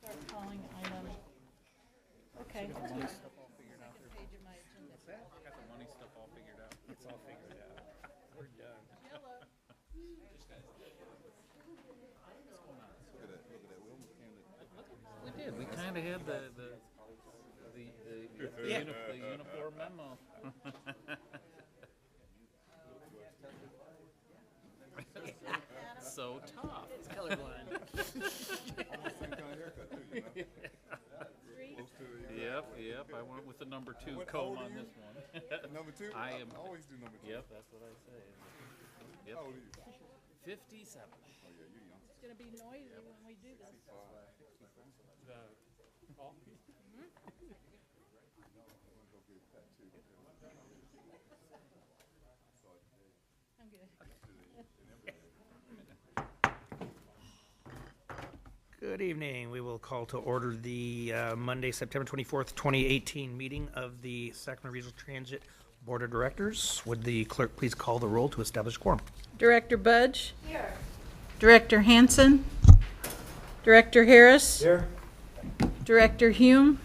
start calling item. Okay. Got the money stuff all figured out. Got the money stuff all figured out. It's all figured out. We're done. We did. We kind of had the uniform memo. So tough. It's colorblind. Yep. I went with the number 2 comb on this one. Number 2? I am. always do number 2. Yep, that's what I say. Yep. How old are you? 57. Oh, yeah, you're young. It's going to be noisy when we do this. I'm good. Good evening. We will call to order the Monday, September 24th, 2018 meeting of the Sacramento Regional Transit Board of Directors. Would the clerk please call the roll to establish quorum? Director Budge? Here. Director Hanson? Director Harris? Here. Director Hume?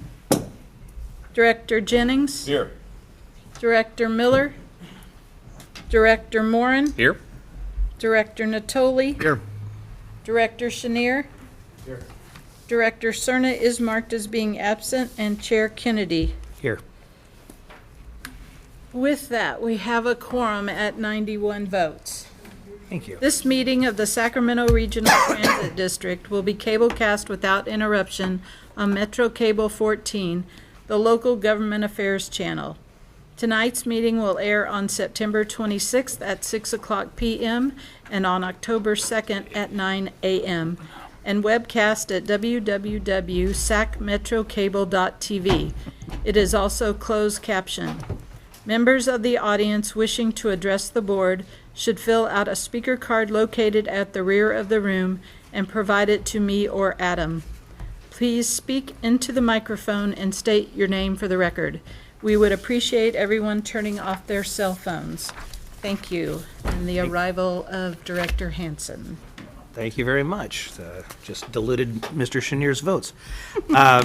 Director Jennings? Here. Director Miller? Director Morin? Here. Director Natoli? Here. Director Chenier? Here. Director Cerna is marked as being absent, and Chair Kennedy. Here. With that, we have a quorum at 91 votes. Thank you. This meeting of the Sacramento Regional Transit District will be cablecast without interruption on Metro Cable 14, the local government affairs channel. Tonight's meeting will air on September 26th at 6 o'clock p.m. and on October 2nd at 9 a.m. and webcast at www.sacmetrocable.tv. It is also closed captioned. Members of the audience wishing to address the board should fill out a speaker card located at the rear of the room and provide it to me or Adam. Please speak into the microphone and state your name for the record. We would appreciate everyone turning off their cell phones. Thank you. And the arrival of Director Hanson. Thank you very much. Just diluted Mr. Chenier's votes. Yeah.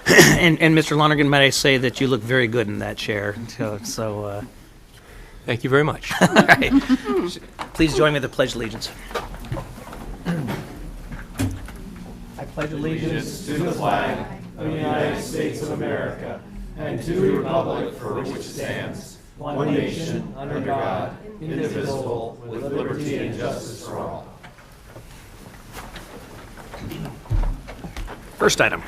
And Mr. Lonergan, might I say that you look very good in that chair. So Thank you very much. all right. Please join me in the Pledge of Allegiance. I pledge allegiance to the flag of the United States of America and to the republic for which it stands, one nation, under God, indivisible, with liberty and justice for all. First item.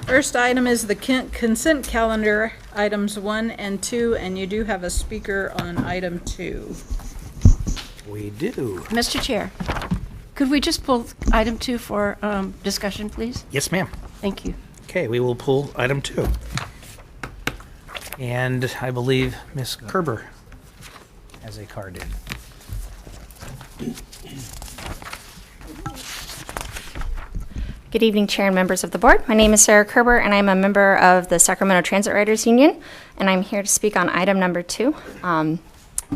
First item is the consent calendar, items 1 and 2, and you do have a speaker on item 2. We do. Mr. Chair, could we just pull item 2 for discussion, please? Yes, ma'am. Thank you. Okay, we will pull item 2. And I believe Ms. Kerber has a card in. Good evening, Chair and members of the board. My name is Sarah Kerber, and I'm a member of the Sacramento Transit Riders Union, and I'm here to speak on item number 2.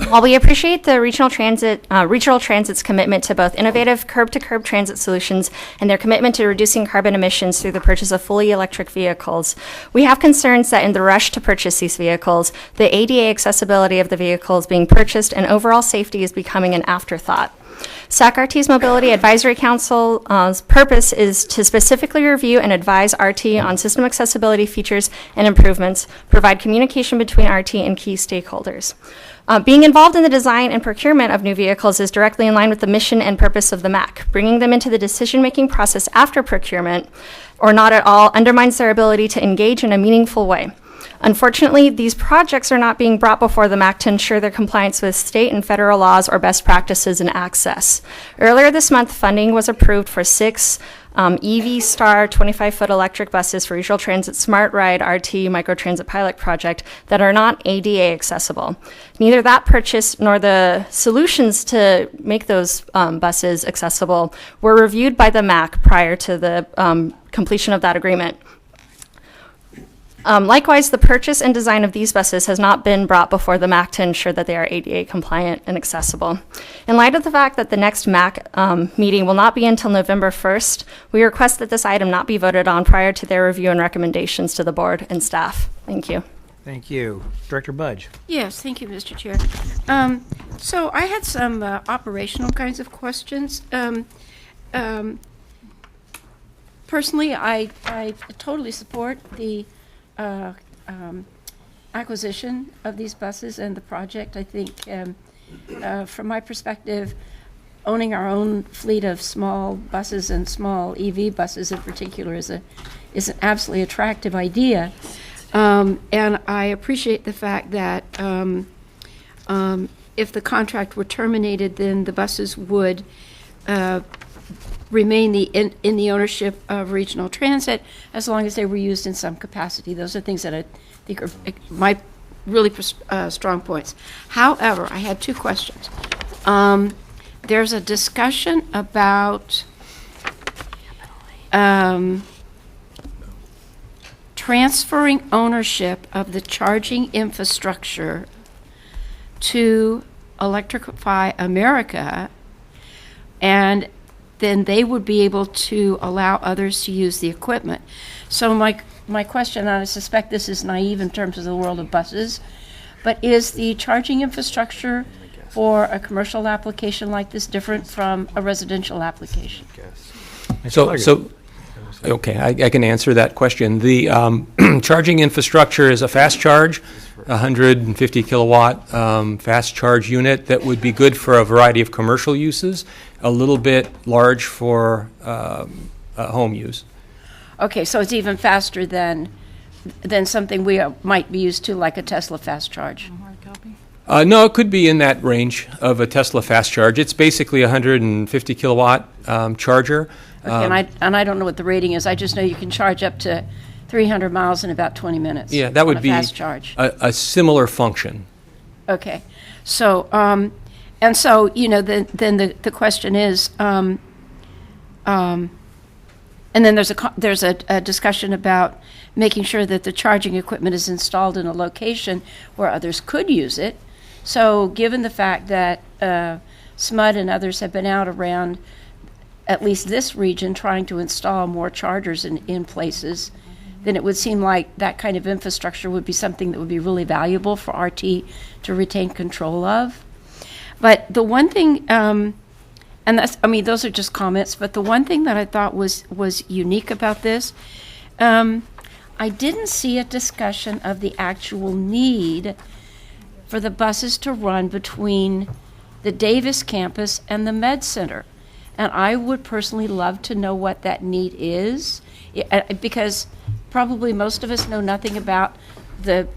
While we appreciate the regional transit's commitment to both innovative curb-to-curb transit solutions and their commitment to reducing carbon emissions through the purchase of fully electric vehicles, we have concerns that in the rush to purchase these vehicles, the ADA accessibility of the vehicles being purchased and overall safety is becoming an afterthought. SAC-RT's Mobility Advisory Council's purpose is to specifically review and advise RT on system accessibility features and improvements, provide communication between RT and key stakeholders. Being involved in the design and procurement of new vehicles is directly in line with the mission and purpose of the MAC. Bringing them into the decision-making process after procurement, or not at all, undermines their ability to engage in a meaningful way. Unfortunately, these projects are not being brought before the MAC to ensure their compliance with state and federal laws or best practices in access. Earlier this month, funding was approved for 6 EV Star 25-foot electric buses for Regional Transit Smart Ride RT Microtransit Pilot Project that are not ADA accessible. Neither that purchase nor the solutions to make those buses accessible were reviewed by the MAC prior to the completion of that agreement. Likewise, the purchase and design of these buses has not been brought before the MAC to ensure that they are ADA compliant and accessible. In light of the fact that the next MAC meeting will not be until November 1st, we request that this item not be voted on prior to their review and recommendations to the board and staff. Thank you. Thank you. Director Budge. Yes, thank you, Mr. Chair. So I had some operational kinds of questions. Personally, I totally support the acquisition of these buses and the project. I think, from my perspective, owning our own fleet of small buses and small EV buses in particular is an absolutely attractive idea. And I appreciate the fact that if the contract were terminated, then the buses would remain in the ownership of Regional Transit as long as they were used in some capacity. Those are things that I think are my really strong points. However, I had two questions. There's a discussion about transferring ownership of the charging infrastructure to Electrify America, and then they would be able to allow others to use the equipment. So my question, and I suspect this is naive in terms of the world of buses, but is the charging infrastructure for a commercial application like this different from a residential application? Okay, I can answer that question. The charging infrastructure is a fast charge, 150 kilowatt fast charge unit that would be good for a variety of commercial uses, a little bit large for home use. Okay, so it's even faster than something we might be used to, like a Tesla fast charge. No, it could be in that range of a Tesla fast charge. It's basically a 150 kilowatt charger. Okay, and I don't know what the rating is. I just know you can charge up to 300 miles in about 20 minutes. Yeah, that would on a be fast charge. a similar function. Okay, so and so then the question is, and then there's a discussion about making sure that the charging equipment is installed in a location where others could use it. So given the fact that SMUD and others have been out around at least this region trying to install more chargers in places, then it would seem like that kind of infrastructure would be something that would be really valuable for RT to retain control of. But the one thing, and those are just comments, but the one thing that I thought was unique about this, I didn't see a discussion of the actual need for the buses to run between the Davis campus and the Med Center. And I would personally love to know what that need is, because probably most of us know nothing about the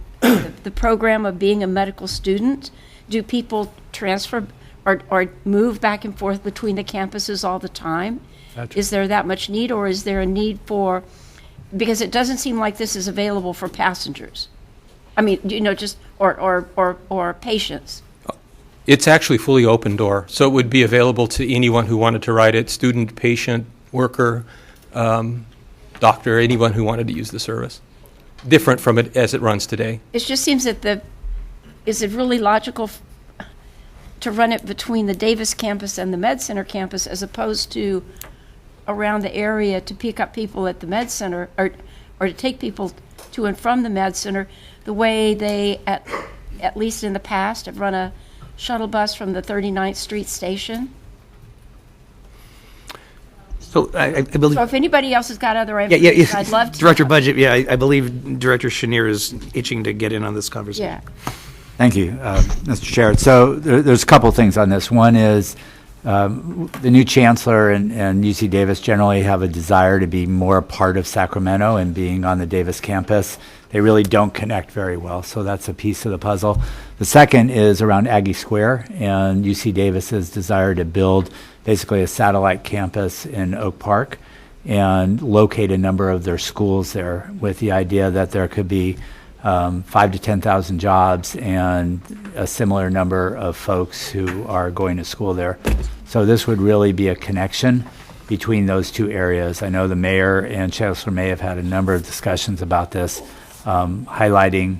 program of being a medical student. Do people transfer or move back and forth between the campuses all the time? Is there that much need, or is there a need for, because it doesn't seem like this is available for passengers. I mean, just, or patients. It's actually fully open door, so it would be available to anyone who wanted to ride it, student, patient, worker, doctor, anyone who wanted to use the service. Different from it as it runs today. It just seems that is it really logical to run it between the Davis campus and the Med Center campus as opposed to around the area to pick up people at the Med Center or to take people to and from the Med Center the way they, at least in the past, have run a shuttle bus from the 39th Street station? So I believe. So if anybody else has got other information, I'd love to. Director Budget, I believe Director Chenier is itching to get in on this conversation. Yeah. Thank you, Mr. Chair. So there's a couple things on this. One is the new chancellor and UC Davis generally have a desire to be more a part of Sacramento, and being on the Davis campus, they really don't connect very well. So that's a piece of the puzzle. The second is around Aggie Square and UC Davis's desire to build basically a satellite campus in Oak Park and locate a number of their schools there, with the idea that there could be 5,000 to 10,000 jobs and a similar number of folks who are going to school there. So this would really be a connection between those two areas. I know the mayor and Chancellor May have had a number of discussions about this. highlighting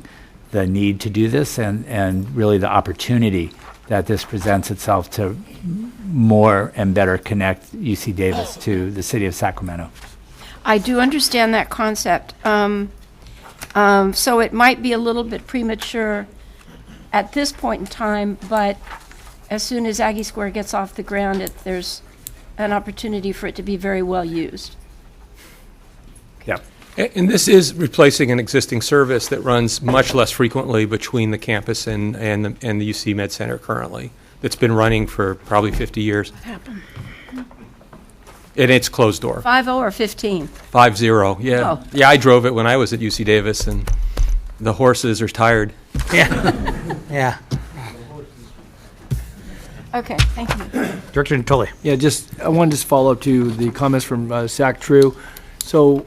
the need to do this and really the opportunity that this presents itself to more and better connect UC Davis to the city of Sacramento. I do understand that concept. So it might be a little bit premature at this point in time, but as soon as Aggie Square gets off the ground, there's an opportunity for it to be very well used. Yeah. And this is replacing an existing service that runs much less frequently between the campus and the UC Med Center currently. That's been running for probably 50 years. What happened? And it's closed door. 5-0 or 15? 5-0, yeah. Oh. Yeah, I drove it when I was at UC Davis, and the horses are tired. Yeah. Okay, thank you. Director Natoli. Yeah, I wanted to just follow up to the comments from Sac True. So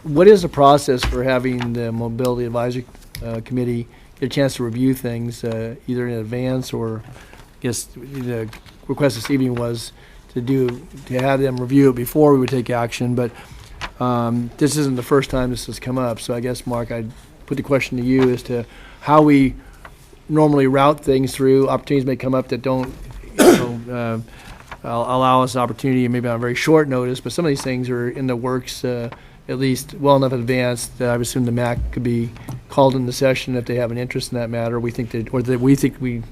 what is the process for having the Mobility Advisory Committee get a chance to review things either in advance or, I guess the request this evening was to have them review it before we would take action, but this isn't the first time this has come up. So I guess, Mark, I'd put the question to you as to how we normally route things through. Opportunities may come up that don't allow us an opportunity, maybe on a very short notice, but some of these things are in the works at least well enough advanced that I would assume the MAC could be called into session if they have an interest in that matter. We think we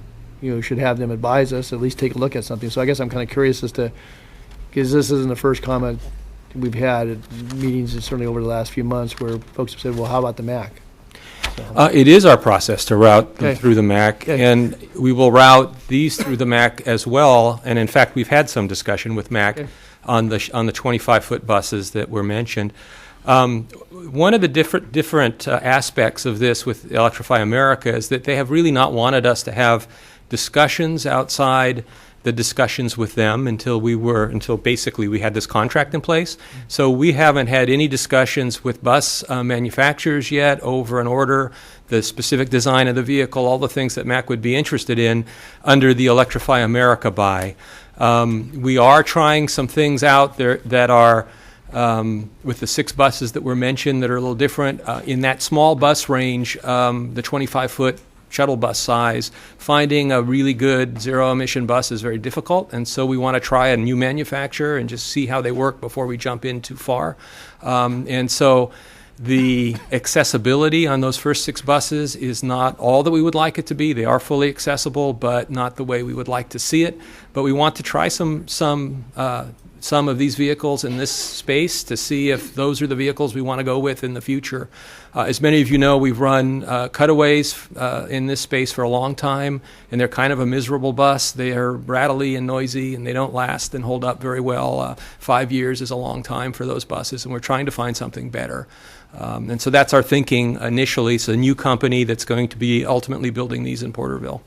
should have them advise us, at least take a look at something. So I guess I'm kind of curious as to, because this isn't the first comment we've had at meetings, and certainly over the last few months, where folks have said, well, how about the MAC? It is our process to route them Okay. through the MAC, Okay. and we will route these through the MAC as well. And in fact, we've had some discussion with MAC Okay. on the 25-foot buses that were mentioned. One of the different aspects of this with Electrify America is that they have really not wanted us to have discussions outside the discussions with them until basically we had this contract in place. So we haven't had any discussions with bus manufacturers yet over an order, the specific design of the vehicle, all the things that MAC would be interested in under the Electrify America buy. We are trying some things out there that are with the 6 buses that were mentioned that are a little different. In that small bus range, the 25-foot shuttle bus size, finding a really good zero-emission bus is very difficult, and so we want to try a new manufacturer and just see how they work before we jump in too far. And so the accessibility on those first 6 buses is not all that we would like it to be. They are fully accessible, but not the way we would like to see it. But we want to try some of these vehicles in this space to see if those are the vehicles we want to go with in the future. As many of you know, we've run cutaways in this space for a long time, and they're kind of a miserable bus. They are rattly and noisy, and they don't last and hold up very well. 5 years is a long time for those buses, and we're trying to find something better. And so that's our thinking initially. It's a new company that's going to be ultimately building these in Porterville.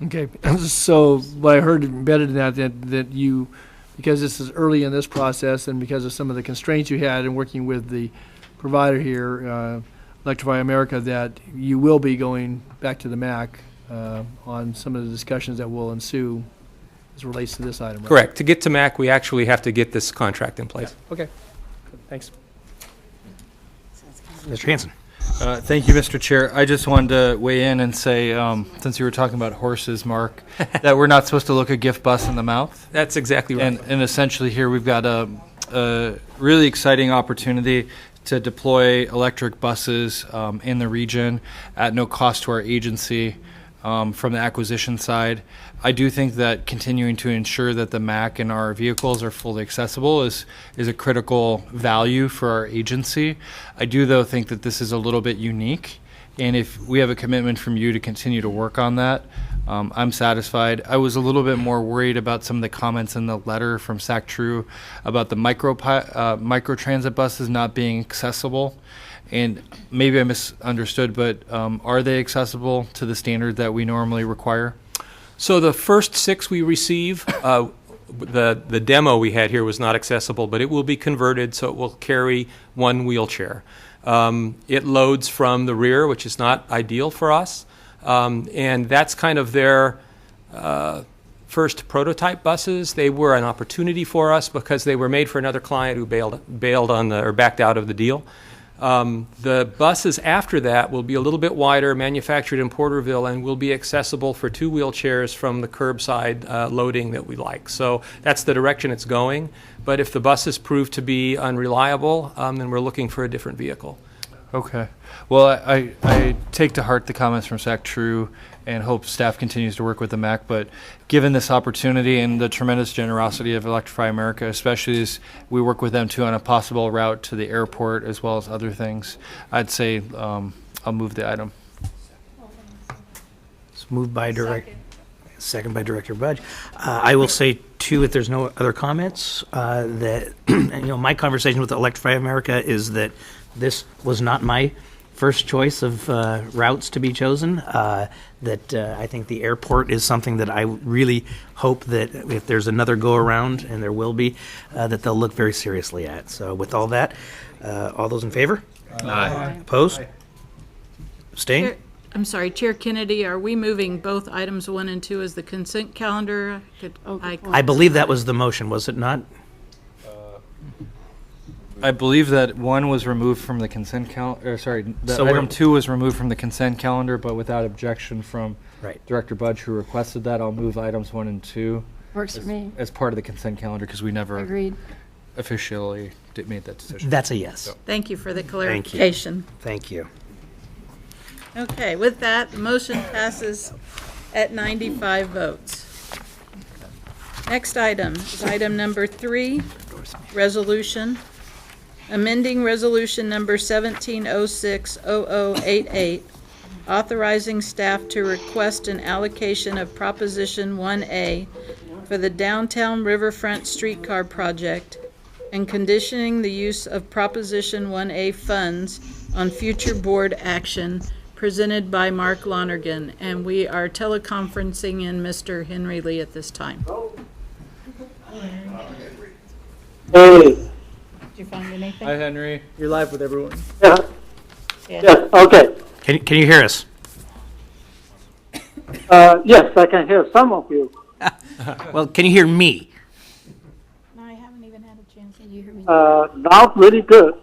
Okay, so what I heard embedded in that you, because this is early in this process and because of some of the constraints you had in working with the provider here, Electrify America, that you will be going back to the MAC on some of the discussions that will ensue as it relates to this item. Right? Correct. To get to MAC, we actually have to get this contract in place. Okay, thanks. Mr. Hanson. Thank you, Mr. Chair. I just wanted to weigh in and say, since you were talking about horses, Mark, that we're not supposed to look a gift bus in the mouth. That's exactly right. And essentially here we've got a really exciting opportunity to deploy electric buses in the region at no cost to our agency from the acquisition side. I do think that continuing to ensure that the MAC and our vehicles are fully accessible is a critical value for our agency. I do, though, think that this is a little bit unique, and if we have a commitment from you to continue to work on that, I'm satisfied. I was a little bit more worried about some of the comments in the letter from Sac True about the micro transit buses not being accessible. And maybe I misunderstood, but are they accessible to the standard that we normally require? So the first 6 we receive, the demo we had here was not accessible, but it will be converted so it will carry 1 wheelchair. It loads from the rear, which is not ideal for us, and that's kind of their first prototype buses. They were an opportunity for us because they were made for another client who bailed on or backed out of the deal. The buses after that will be a little bit wider, manufactured in Porterville, and will be accessible for 2 wheelchairs from the curbside loading that we like. So that's the direction it's going. But if the buses prove to be unreliable, then we're looking for a different vehicle. Okay. Well, I take to heart the comments from Sac True and hope staff continues to work with the MAC. But given this opportunity and the tremendous generosity of Electrify America, especially as we work with them too on a possible route to the airport as well as other things, I'd say I'll move the item. It's moved by second by Director Budge. I will say too, if there's no other comments, that my conversation with Electrify America is that this was not my first choice of routes to be chosen. I think the airport is something that I really hope that if there's another go around, and there will be, that they'll look very seriously at. So with all that, all those in favor? Aye. Opposed? Abstain? I'm sorry, Chair Kennedy, are we moving both items 1 and 2 as the consent calendar? I believe that was the motion, was it not? I believe that 1 was removed from the consent calendar, that So item we're- 2 was removed from the consent calendar, but without objection from Right. Director Budge, who requested that. I'll move items 1 and 2 Works for me. as part of the consent calendar because we never Agreed. officially made that decision. That's a yes. Thank you for the Thank you. clarification. Thank you. Okay, with that, the motion passes at 95 votes. Next item is item number 3, resolution. Amending resolution number 17060088, authorizing staff to request an allocation of Proposition 1A for the downtown riverfront streetcar project and conditioning the use of Proposition 1A funds on future board action, presented by Mark Lonergan. And we are teleconferencing in Mr. Henry Lee at this time. Hey, Did you find anything? Hi, Henry. You're live with everyone. yeah, yes, okay. Can you hear us? Yes, I can hear some of you. Well, can you hear me? No, I haven't even had a chance. You hear me? Not really good.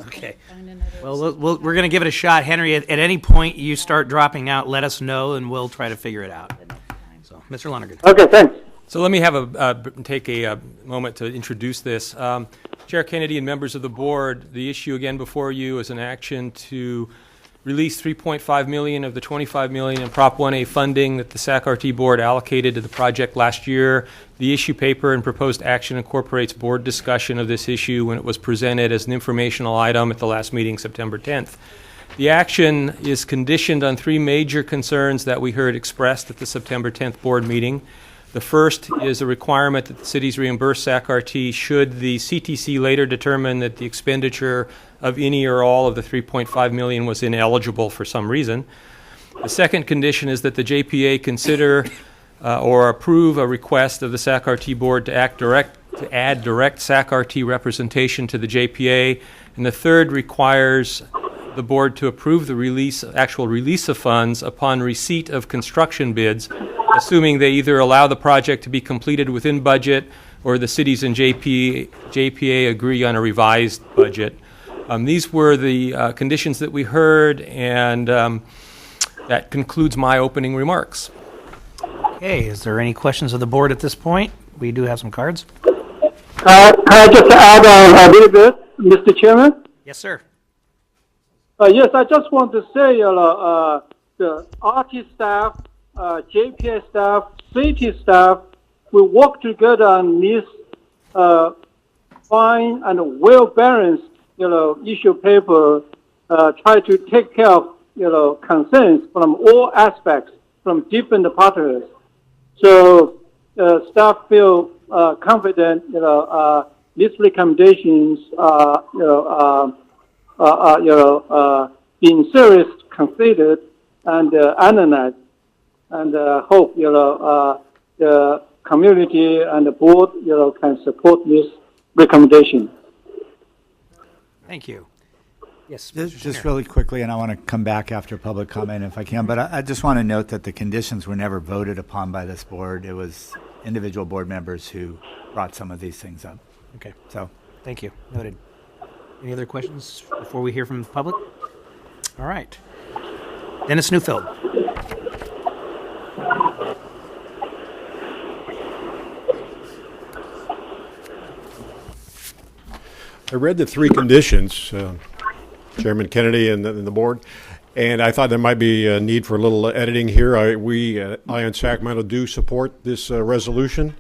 Okay. Well, we're going to give it a shot. Henry, at any point you start dropping out, let us know, and we'll try to figure it out. So, Mr. Lonergan. Okay, thanks. So let me take a moment to introduce this. Chair Kennedy and members of the board, the issue again before you is an action to release $3.5 million of the $25 million in Prop 1A funding that the SAC-RT board allocated to the project last year. The issue paper and proposed action incorporates board discussion of this issue when it was presented as an informational item at the last meeting, September 10th. The action is conditioned on 3 major concerns that we heard expressed at the September 10th board meeting. The first is a requirement that the cities reimburse SAC-RT should the CTC later determine that the expenditure of any or all of the $3.5 million was ineligible for some reason. The second condition is that the JPA consider or approve a request of the SAC-RT board to add direct SAC-RT representation to the JPA. And the third requires the board to approve the actual release of funds upon receipt of construction bids, assuming they either allow the project to be completed within budget or the cities and JPA agree on a revised budget. These were the conditions that we heard, and that concludes my opening remarks. Okay, is there any questions of the board at this point? We do have some cards. Can I just add a little bit, Mr. Chairman? Yes, sir. Yes, I just want to say the RT staff, JPA staff, city staff, we work together on this fine and well-balanced, issue paper, try to take care of, concerns from all aspects, from different partners. So staff feel confident, these recommendations being seriously considered and analyzed, and hope the community and the board can support this recommendation. Thank you. Yes. Just really quickly, and I want to come back after public comment if I can, but I just want to note that the conditions were never voted upon by this board. It was individual board members who brought some of these things up. Okay. So, Thank you. Noted. Any other questions before we hear from the public? All right. Dennis Newfield. I read the three conditions, Chairman Kennedy and the board, and I thought there might be a need for a little editing here. I in Sacramento do support this resolution.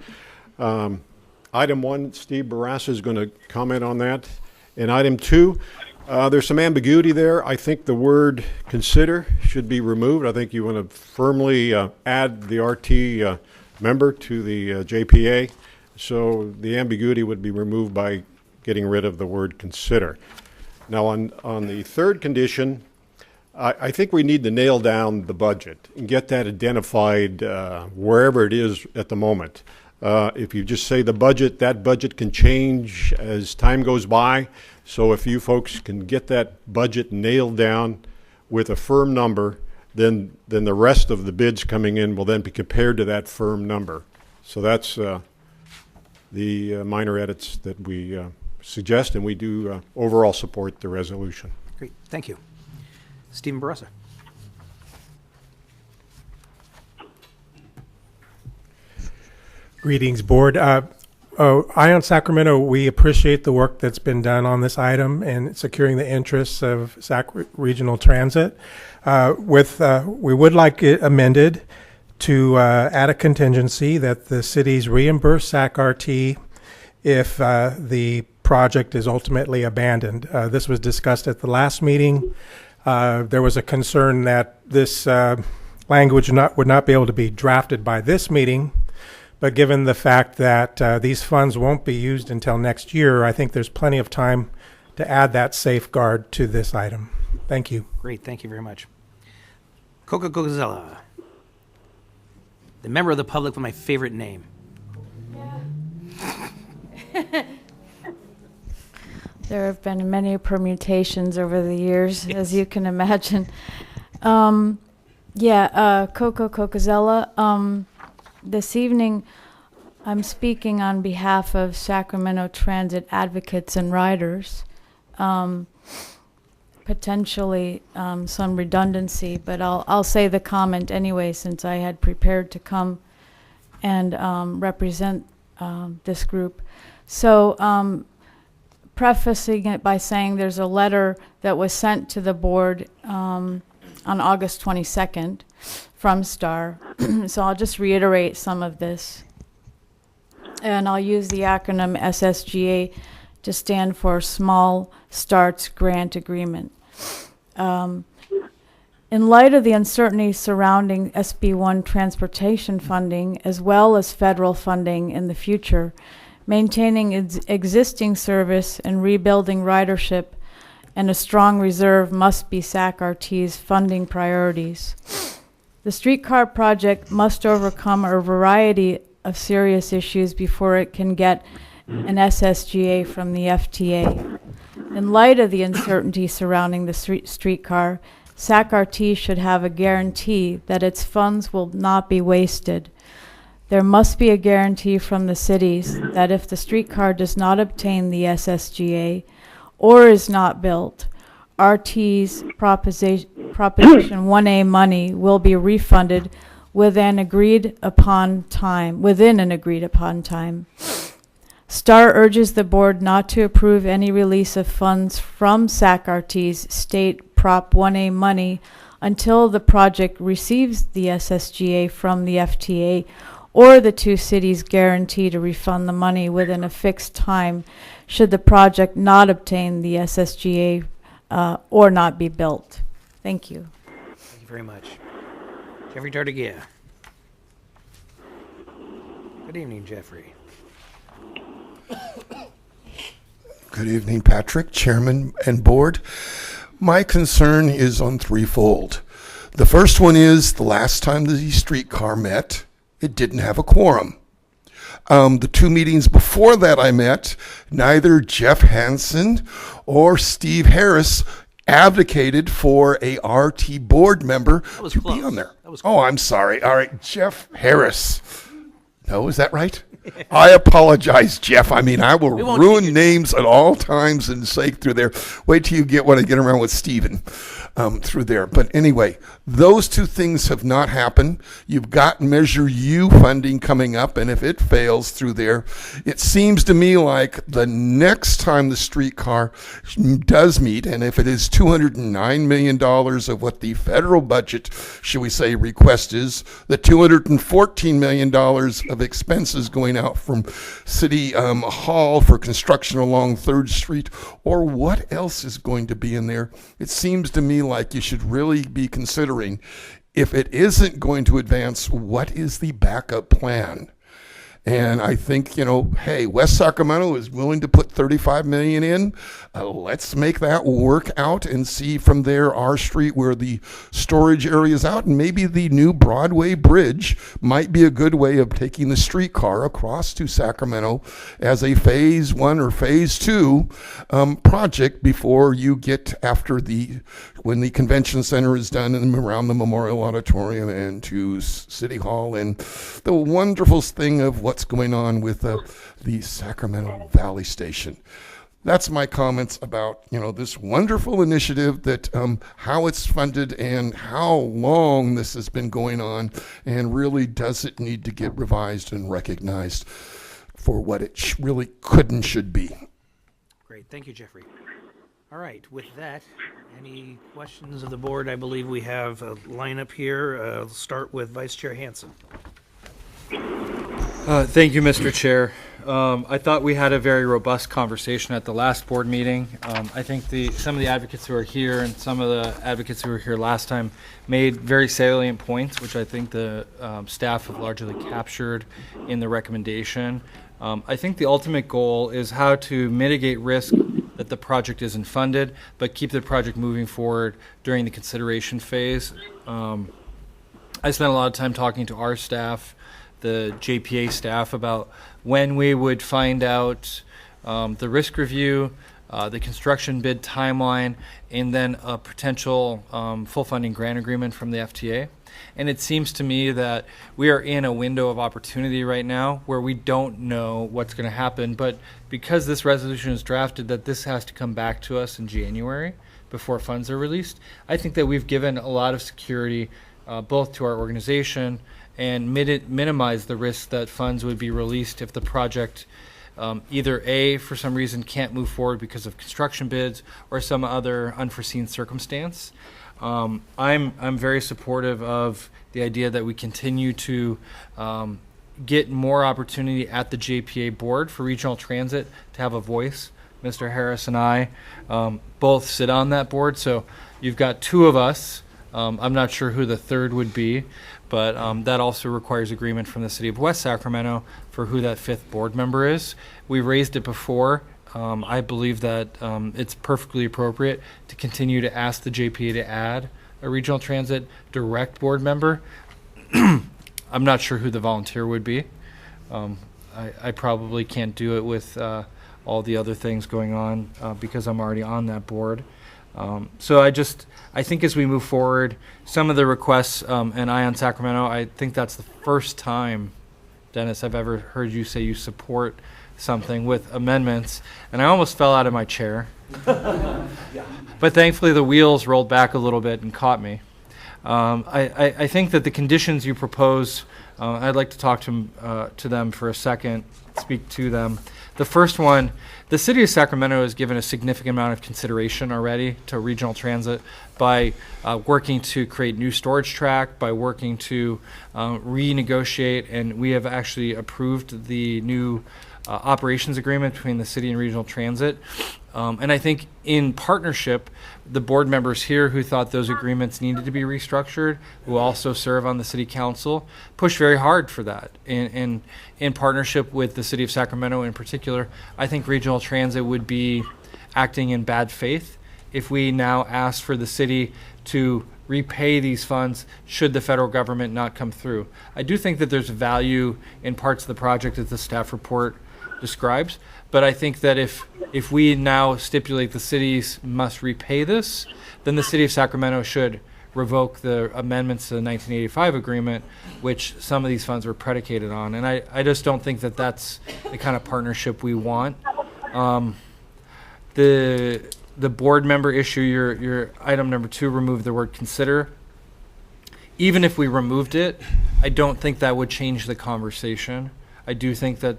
Item 1, Steve Barassa is going to comment on that. And item 2, there's some ambiguity there. I think the word consider should be removed. I think you want to firmly add the RT member to the JPA. So the ambiguity would be removed by getting rid of the word consider. Now on the third condition, I think we need to nail down the budget and get that identified wherever it is at the moment. If you just say the budget, that budget can change as time goes by. So if you folks can get that budget nailed down with a firm number, then the rest of the bids coming in will then be compared to that firm number. So that's the minor edits that we suggest, and we do overall support the resolution. Great, thank you. Stephen Barassa. Greetings, Board. Ion Sacramento, we appreciate the work that's been done on this item and securing the interests of Sac Regional Transit. We would like it amended to add a contingency that the cities reimburse Sac RT if the project is ultimately abandoned. This was discussed at the last meeting. There was a concern that this language would not be able to be drafted by this meeting, but given the fact that these funds won't be used until next year, I think there's plenty of time to add that safeguard to this item. Thank you. Great, thank you very much. Coca Coca-Cola, the member of the public with my favorite name. There have been many permutations over the years, as you can imagine. Coco Cocazella. This evening, I'm speaking on behalf of Sacramento Transit advocates and riders. Potentially some redundancy, but I'll say the comment anyway, since I had prepared to come and represent this group. So, prefacing it by saying there's a letter that was sent to the board on August 22nd from STAR. So I'll just reiterate some of this. And I'll use the acronym SSGA to stand for Small Starts Grant Agreement. In light of the uncertainty surrounding SB1 transportation funding, as well as federal funding in the future, maintaining existing service and rebuilding ridership and a strong reserve must be SAC-RT's funding priorities. The streetcar project must overcome a variety of serious issues before it can get an SSGA from the FTA. In light of the uncertainty surrounding the streetcar, SAC-RT should have a guarantee that its funds will not be wasted. There must be a guarantee from the cities that if the streetcar does not obtain the SSGA or is not built, RT's Proposition 1A money will be refunded within an agreed upon time. STAR urges the board not to approve any release of funds from SAC-RT's state Prop 1A money until the project receives the SSGA from the FTA or the two cities guarantee to refund the money within a fixed time should the project not obtain the SSGA or not be built. Thank you. Thank you very much. Jeffrey Tartagia. Good evening, Jeffrey. Good evening, Patrick, Chairman and Board. My concern is on threefold. The first one is the last time the streetcar met, it didn't have a quorum. The two meetings before that I met, neither Jeff Hansen or Steve Harris advocated for a RT board member to be on there. That was Oh, I'm sorry. All right, Jeff Harris. No, is that right? I apologize, Jeff. I mean, I will won't ruin names at all times and say through there. Wait till you get when I get around with Stephen through there. But anyway, those two things have not happened. You've got Measure U funding coming up, and if it fails through there, it seems to me like the next time the streetcar does meet, and if it is $209 million of what the federal budget, should we say, request is, the $214 million of expenses going out from City Hall for construction along 3rd Street, or what else is going to be in there, it seems to me like you should really be considering, if it isn't going to advance, what is the backup plan? And I think, hey, West Sacramento is willing to put $35 million in. Let's make that work out and see from there our street where the storage area is out. And maybe the new Broadway Bridge might be a good way of taking the streetcar across to Sacramento as a phase 1 or phase 2 project before you get after when the convention center is done and around the Memorial Auditorium and to City Hall, and the wonderful thing of what's going on with the Sacramento Valley Station. That's my comments about this wonderful initiative, that how it's funded and how long this has been going on, and really does it need to get revised and recognized for what it really could and should be. Great. Thank you, Jeffrey. All right. With that, any questions of the board? I believe we have a lineup here. We'll start with Vice Chair Hansen. Thank you, Mr. Chair. I thought we had a very robust conversation at the last board meeting. I think some of the advocates who are here and some of the advocates who were here last time made very salient points, which I think the staff have largely captured in the recommendation. I think the ultimate goal is how to mitigate risk that the project isn't funded, but keep the project moving forward during the consideration phase. I spent a lot of time talking to our staff, the JPA staff, about when we would find out the risk review, the construction bid timeline, and then a potential full funding grant agreement from the FTA. And it seems to me that we are in a window of opportunity right now where we don't know what's going to happen. But because this resolution is drafted, that this has to come back to us in January before funds are released, I think that we've given a lot of security both to our organization and minimize the risk that funds would be released if the project either A, for some reason can't move forward because of construction bids or some other unforeseen circumstance. I'm very supportive of the idea that we continue to get more opportunity at the JPA board for regional transit to have a voice. Mr. Harris and I both sit on that board, so you've got two of us. I'm not sure who the third would be, but that also requires agreement from the city of West Sacramento for who that fifth board member is. We've raised it before. I believe that it's perfectly appropriate to continue to ask the JPA to add a regional transit direct board member. I'm not sure who the volunteer would be. I probably can't do it with all the other things going on because I'm already on that board. So I think as we move forward, some of the requests, and I on Sacramento, I think that's the first time, Dennis, I've ever heard you say you support something with amendments, and I almost fell out of my chair. But thankfully the wheels rolled back a little bit and caught me. I think that the conditions you propose, I'd like to talk to them for a second, speak to them. The first one, the city of Sacramento has given a significant amount of consideration already to regional transit by working to create new storage track, by working to renegotiate, and we have actually approved the new operations agreement between the city and regional transit. And I think in partnership, the board members here who thought those agreements needed to be restructured, who also serve on the city council, pushed very hard for that. And in partnership with the city of Sacramento in particular, I think regional transit would be acting in bad faith if we now asked for the city to repay these funds should the federal government not come through. I do think that there's value in parts of the project as the staff report describes, but I think that if we now stipulate the cities must repay this, then the city of Sacramento should revoke the amendments to the 1985 agreement, which some of these funds were predicated on. And I just don't think that that's the kind of partnership we want. The board member issue, your item number 2, remove the word consider. Even if we removed it, I don't think that would change the conversation. I do think that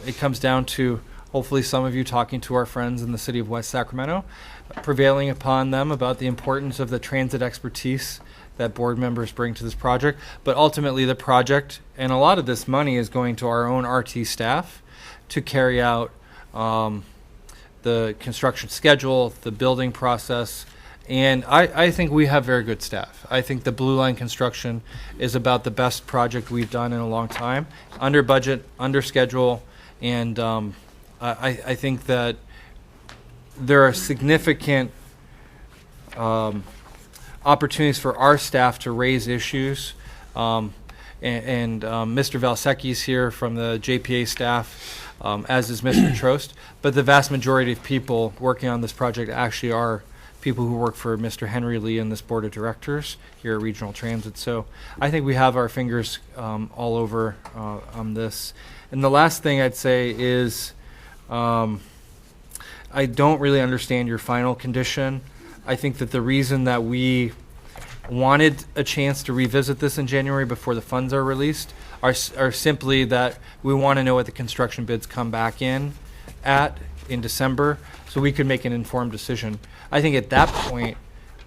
it comes down to hopefully some of you talking to our friends in the city of West Sacramento, prevailing upon them about the importance of the transit expertise that board members bring to this project. But ultimately the project, and a lot of this money is going to our own RT staff to carry out the construction schedule, the building process, and I think we have very good staff. I think the Blue Line construction is about the best project we've done in a long time, under budget, under schedule, and I think that there are significant opportunities for our staff to raise issues, and Mr. Valsecchi is here from the JPA staff, as is Mr. Trost, but the vast majority of people working on this project actually are people who work for Mr. Henry Lee and this board of directors here at Regional Transit. So I think we have our fingers all over on this. And the last thing I'd say is I don't really understand your final condition. I think that the reason that we wanted a chance to revisit this in January before the funds are released are simply that we want to know what the construction bids come back in December, so we could make an informed decision. I think at that point,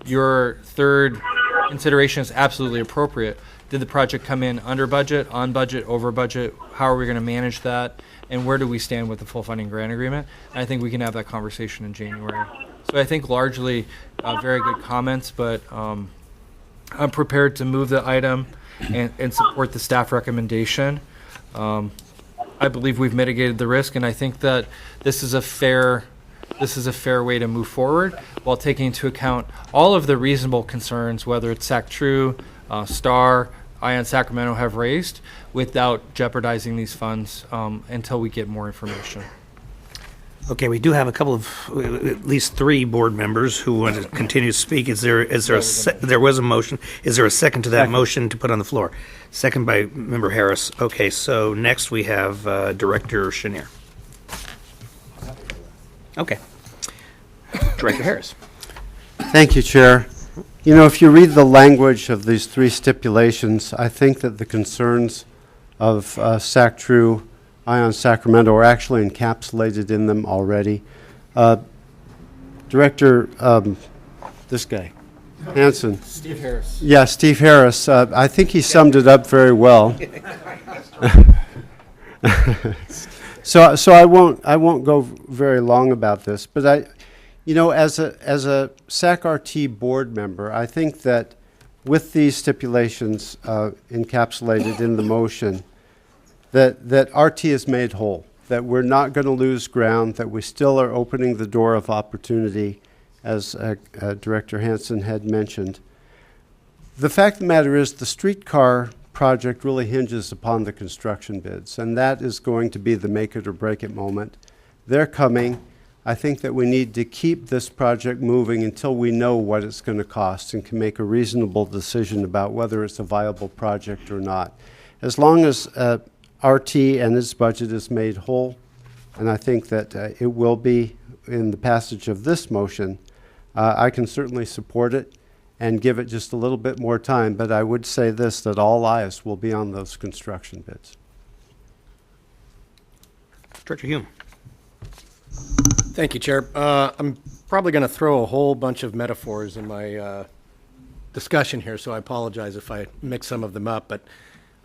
your third consideration is absolutely appropriate. Did the project come in under budget, on budget, over budget? How are we going to manage that? And where do we stand with the full funding grant agreement? And I think we can have that conversation in January. So I think largely very good comments, but I'm prepared to move the item and support the staff recommendation. I believe we've mitigated the risk, and I think that this is a fair way to move forward while taking into account all of the reasonable concerns, whether it's SAC-TRU, STAR, Ion Sacramento have raised, without jeopardizing these funds until we get more information. Okay, we do have a couple of, at least 3 board members who want to continue to speak. There was a motion. Is there a second to that motion to put on the floor? Second by Member Harris. Okay, so next we have Director Chenier. Okay. Director Harris. Thank you, Chair. You know, if you read the language of these 3 stipulations, I think that the concerns of SAC-TRU, Ion Sacramento are actually encapsulated in them already. Director, this guy, Hanson. Steve Harris. Yeah, Steve Harris. I think he summed it up very well. So I won't go very long about this, but as a SAC-RT board member, I think that with these stipulations encapsulated in the motion, that RT is made whole, that we're not going to lose ground, that we still are opening the door of opportunity, as Director Hanson had mentioned. The fact of the matter is the streetcar project really hinges upon the construction bids, and that is going to be the make it or break it moment. They're coming. I think that we need to keep this project moving until we know what it's going to cost and can make a reasonable decision about whether it's a viable project or not. As long as RT and its budget is made whole, and I think that it will be in the passage of this motion, I can certainly support it and give it just a little bit more time, but I would say this, that all eyes will be on those construction bids. Director Hume. Thank you, Chair. I'm probably going to throw a whole bunch of metaphors in my discussion here, so I apologize if I mix some of them up, but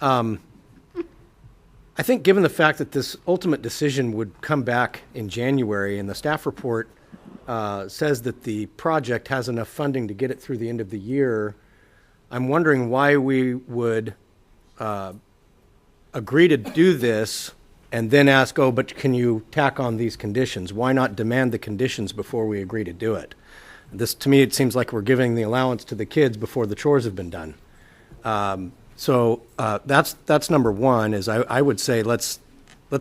I think given the fact that this ultimate decision would come back in January and the staff report says that the project has enough funding to get it through the end of the year, I'm wondering why we would agree to do this and then ask, oh, but can you tack on these conditions? Why not demand the conditions before we agree to do it? This, to me, it seems like we're giving the allowance to the kids before the chores have been done. So that's number one, is I would say let's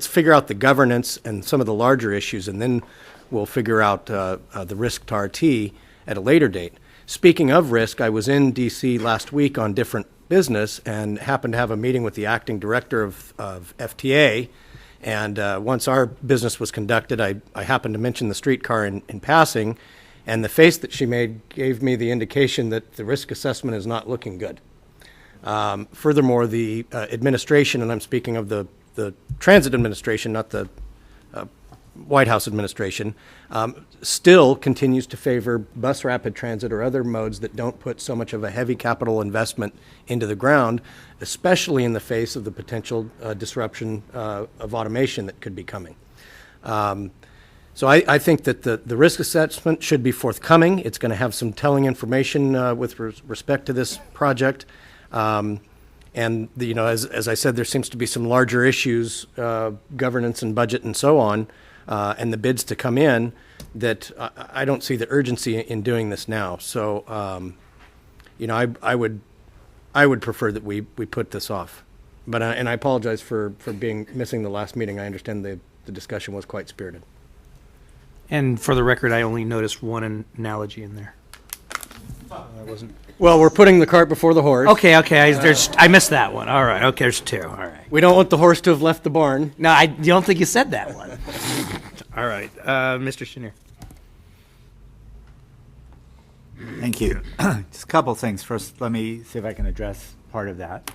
figure out the governance and some of the larger issues, and then we'll figure out the risk to RT at a later date. speaking of risk, I was in DC last week on different business and happened to have a meeting with the acting director of FTA. And once our business was conducted, I happened to mention the streetcar in passing, and the face that she made gave me the indication that the risk assessment is not looking good. Furthermore, the administration, and I'm speaking of the transit administration, not the White House administration, still continues to favor bus rapid transit or other modes that don't put so much of a heavy capital investment into the ground, especially in the face of the potential disruption of automation that could be coming. So I think that the risk assessment should be forthcoming. It's going to have some telling information with respect to this project. And as I said, there seems to be some larger issues, governance and budget and so on, and the bids to come in, that I don't see the urgency in doing this now. So, I would prefer that we put this off. But and I apologize for missing the last meeting. I understand the discussion was quite spirited. And for the record, I only noticed one analogy in there. Well, we're putting the cart before the horse. Okay. I missed that one. All right. Okay, there's two. All right. We don't want the horse to have left the barn. No, I don't think you said that one. All right, Mr. Chenier. Thank you. Just a couple things. First, let me see if I can address part of that.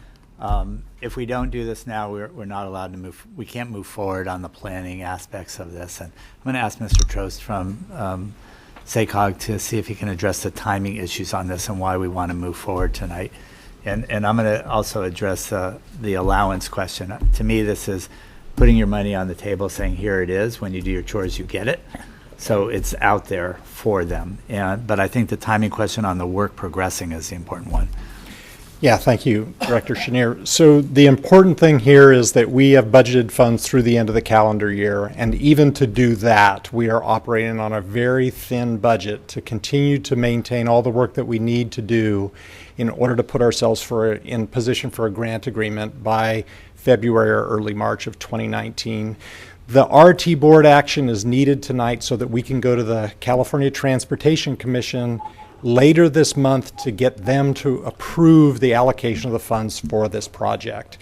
If we don't do this now, we're not allowed to move. We can't move forward on the planning aspects of this. And I'm going to ask Mr. Trost from SACOG to see if he can address the timing issues on this and why we want to move forward tonight. And I'm going to also address the allowance question. To me, this is putting your money on the table, saying, here it is. When you do your chores, you get it. So it's out there for them. But I think the timing question on the work progressing is the important one. Yeah, thank you, Director Chenier. So the important thing here is that we have budgeted funds through the end of the calendar year, and even to do that, we are operating on a very thin budget to continue to maintain all the work that we need to do in order to put ourselves in position for a grant agreement by February or early March of 2019. The RT board action is needed tonight so that we can go to the California Transportation Commission later this month to get them to approve the allocation of the funds for this project.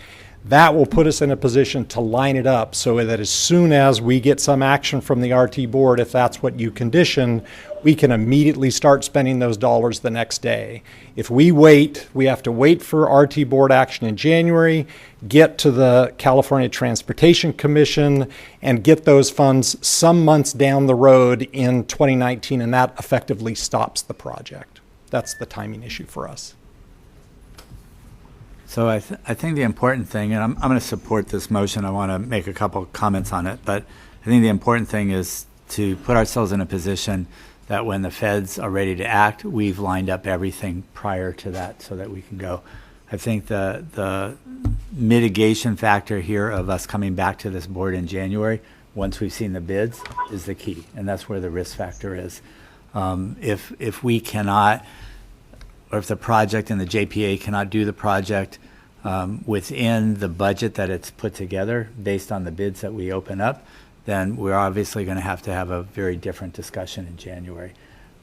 That will put us in a position to line it up so that as soon as we get some action from the RT board, if that's what you condition, we can immediately start spending those dollars the next day. If we wait, we have to wait for RT board action in January, get to the California Transportation Commission, and get those funds some months down the road in 2019, and that effectively stops the project. That's the timing issue for us. So I think the important thing, and I'm going to support this motion. I want to make a couple comments on it, but I think the important thing is to put ourselves in a position that when the feds are ready to act, we've lined up everything prior to that so that we can go. I think the mitigation factor here of us coming back to this board in January, once we've seen the bids, is the key, and that's where the risk factor is. If we cannot, or if the project and the JPA cannot do the project within the budget that it's put together based on the bids that we open up, then we're obviously going to have a very different discussion in January.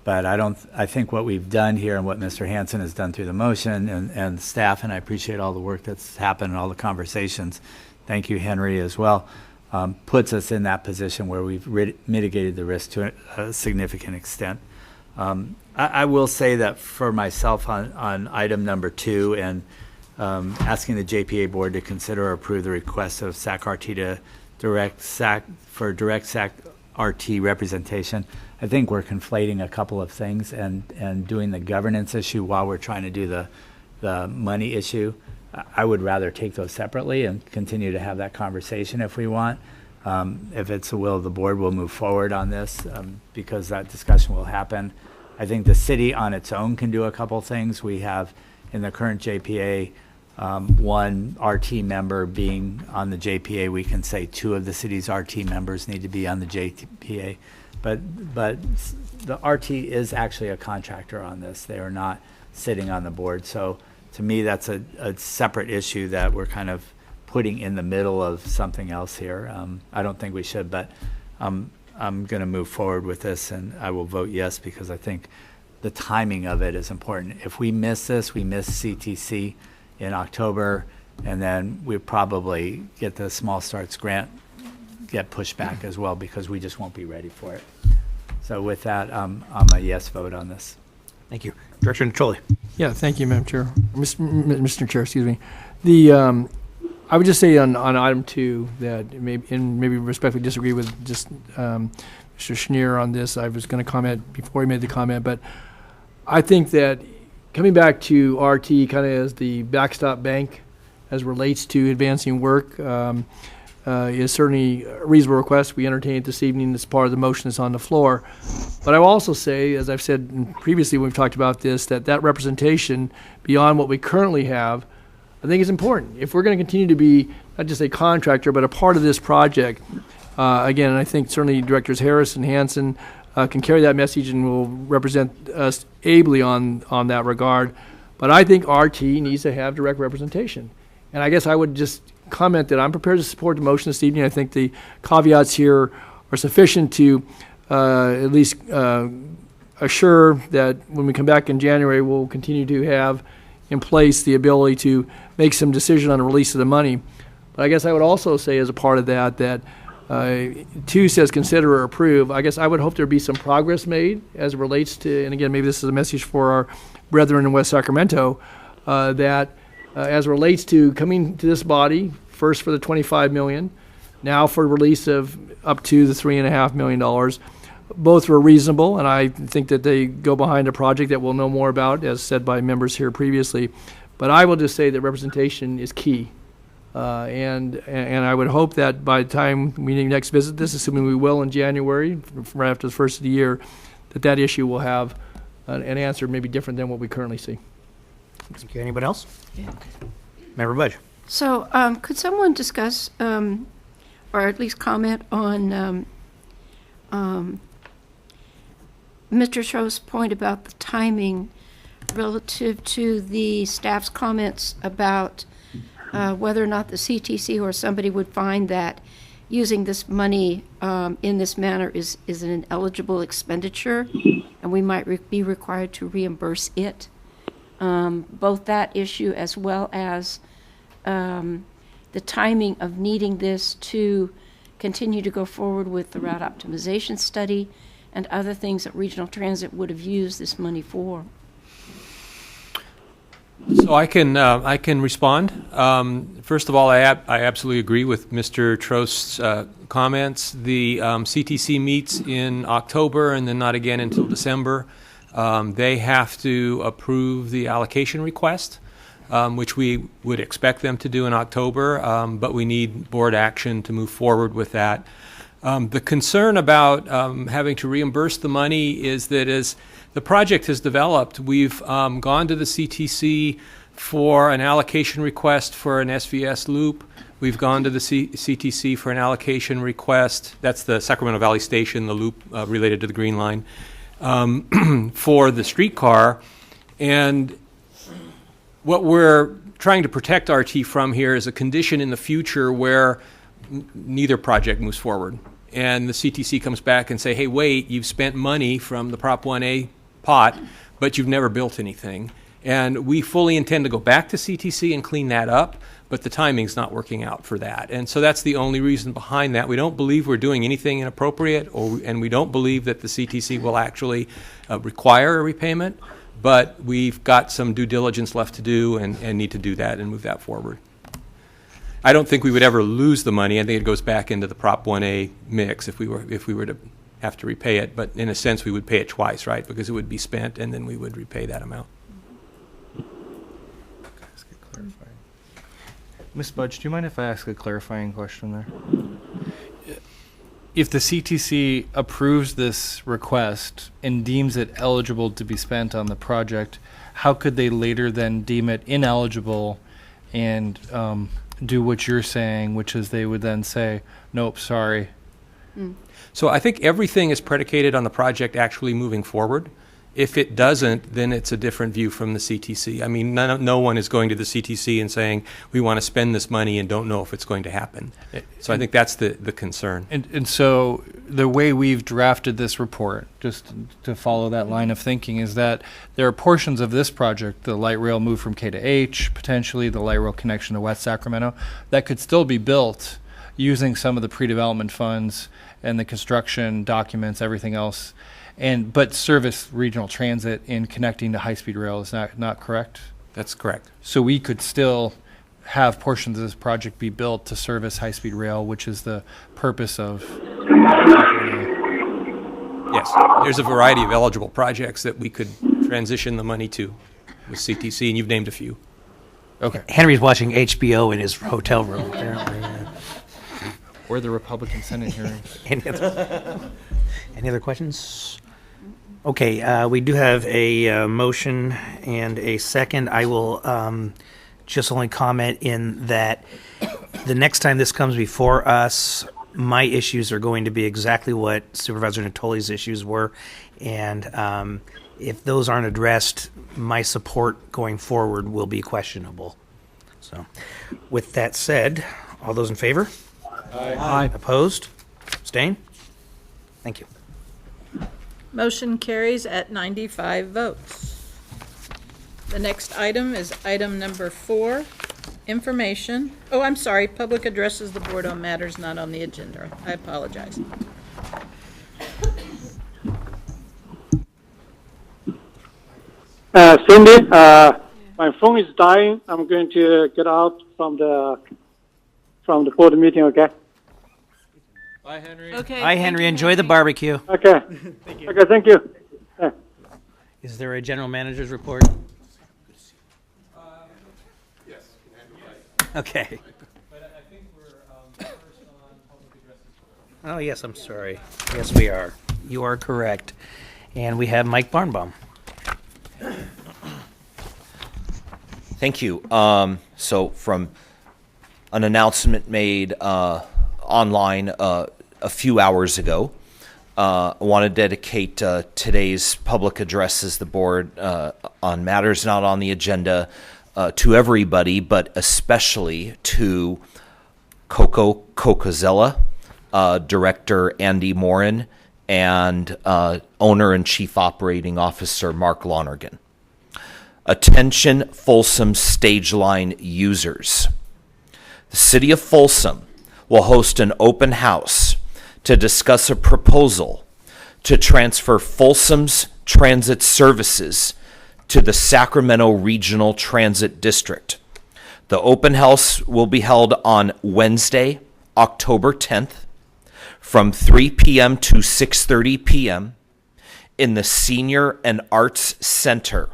But I think what we've done here and what Mr. Hansen has done through the motion and staff, and I appreciate all the work that's happened and all the conversations, thank you, Henry, as well, puts us in that position where we've mitigated the risk to a significant extent. I will say that for myself on item number 2 and asking the JPA board to consider or approve the request of SAC-RT to direct SAC RT representation, I think we're conflating a couple of things and doing the governance issue while we're trying to do the money issue. I would rather take those separately and continue to have that conversation if we want. If it's the will of the board, we'll move forward on this because that discussion will happen. I think the city on its own can do a couple things. We have in the current JPA one RT member being on the JPA. We can say 2 of the city's RT members need to be on the JPA. But the RT is actually a contractor on this. They are not sitting on the board. So to me, that's a separate issue that we're kind of putting in the middle of something else here. I don't think we should, but I'm going to move forward with this, and I will vote yes because I think the timing of it is important. If we miss this, we miss CTC in October, and then we probably get the Small Starts grant get pushed back as well because we just won't be ready for it. So with that, I'm a yes vote on this. Thank you. Director Nicholi. Yeah, thank you, Madam Chair. Mr. Chair, excuse me. The I would just say on item 2 that maybe respectfully disagree with just Mr. Schneer on this. I was going to comment before he made the comment, but I think that coming back to RT kind of as the backstop bank as relates to advancing work is certainly a reasonable request. We entertain it this evening as part of the motion that's on the floor. But I will also say, as I've said previously when we've talked about this, that representation beyond what we currently have, I think is important. If we're going to continue to be not just a contractor, but a part of this project, again, and I think certainly Directors Harris and Hansen can carry that message and will represent us ably on that regard. But I think RT needs to have direct representation. And I guess I would just comment that I'm prepared to support the motion this evening. I think the caveats here are sufficient to at least assure that when we come back in January, we'll continue to have in place the ability to make some decision on the release of the money. But I guess I would also say as a part of that 2 says consider or approve. I guess I would hope there'd be some progress made as it relates to, and again, maybe this is a message for our brethren in West Sacramento, that as it relates to coming to this body, first for the $25 million, now for release of up to the $3.5 million, both were reasonable, and I think that they go behind a project that we'll know more about, as said by members here previously. But I will just say that representation is key. And I would hope that by the time we next visit this, assuming we will in January, right after the first of the year, that issue will have an answer maybe different than what we currently see. Okay, anybody else? Yeah. Member Budge. So could someone discuss or at least comment on Mr. Tro's point about the timing relative to the staff's comments about whether or not the CTC or somebody would find that using this money in this manner is an ineligible expenditure, and we might be required to reimburse it. Both that issue as well as the timing of needing this to continue to go forward with the route optimization study and other things that Regional Transit would have used this money for. So I can respond. First of all, I absolutely agree with Mr. Trost's comments. The CTC meets in October and then not again until December. They have to approve the allocation request, which we would expect them to do in October, but we need board action to move forward with that. The concern about having to reimburse the money is that as the project has developed, we've gone to the CTC for an allocation request for an SVS loop. We've gone to the CTC for an allocation request. That's the Sacramento Valley Station, the loop related to the Green Line, for the streetcar. And what we're trying to protect RT from here is a condition in the future where neither project moves forward. And the CTC comes back and say, hey, wait, you've spent money from the Prop 1A pot, but you've never built anything. And we fully intend to go back to CTC and clean that up, but the timing's not working out for that. And so that's the only reason behind that. We don't believe we're doing anything inappropriate, and we don't believe that the CTC will actually require a repayment, but we've got some due diligence left to do and need to do that and move that forward. I don't think we would ever lose the money. I think it goes back into the Prop 1A mix if we were to have to repay it. But in a sense, we would pay it twice, right? Because it would be spent, and then we would repay that amount. Ms. Budge, do you mind if I ask a clarifying question there? If the CTC approves this request and deems it eligible to be spent on the project, how could they later then deem it ineligible and do what you're saying, which is they would then say, nope, sorry? So I think everything is predicated on the project actually moving forward. If it doesn't, then it's a different view from the CTC. I mean, no one is going to the CTC and saying, we want to spend this money and don't know if it's going to happen. So I think that's the concern. And so the way we've drafted this report, just to follow that line of thinking, is that there are portions of this project, the light rail move from K to H, potentially the light rail connection to West Sacramento, that could still be built using some of the pre-development funds and the construction documents, everything else, but service regional transit in connecting to high-speed rail. Is not correct? That's correct. So we could still have portions of this project be built to service high-speed rail, which is the purpose of. Yes, there's a variety of eligible projects that we could transition the money to with CTC, and you've named a few. Okay. Henry's watching HBO in his hotel room, apparently. Or the Republican Senate hearings. Any other questions? Okay, we do have a motion and a second. I will just only comment in that the next time this comes before us, my issues are going to be exactly what Supervisor Natoli's issues were. And if those aren't addressed, my support going forward will be questionable. So with that said, all those in favor? Aye. Opposed? Abstain? Thank you. Motion carries at 95 votes. The next item is item number 4, information. Oh, I'm sorry, public addresses the board on matters not on the agenda. I apologize. Cindy, my phone is dying. I'm going to get out from the board meeting, okay? Bye, Henry. Okay. Bye, Henry. Enjoy the barbecue. Okay. Thank you. Okay, thank you. Yeah. Is there a general manager's report? Yes. Okay. Oh, yes, I'm sorry. Yes, we are. You are correct. And we have Mike Barnbaum. Thank you. So from an announcement made online a few hours ago, I want to dedicate today's public address as the board on matters not on the agenda to everybody, but especially to Coco Cocozella, Director Andy Morin, and Owner and Chief Operating Officer Mark Lonergan. Attention Folsom stage line users. The City of Folsom will host an open house to discuss a proposal to transfer Folsom's transit services to the Sacramento Regional Transit District. The open house will be held on Wednesday, October 10th, from 3 p.m. to 6:30 p.m. in the Senior and Arts Center,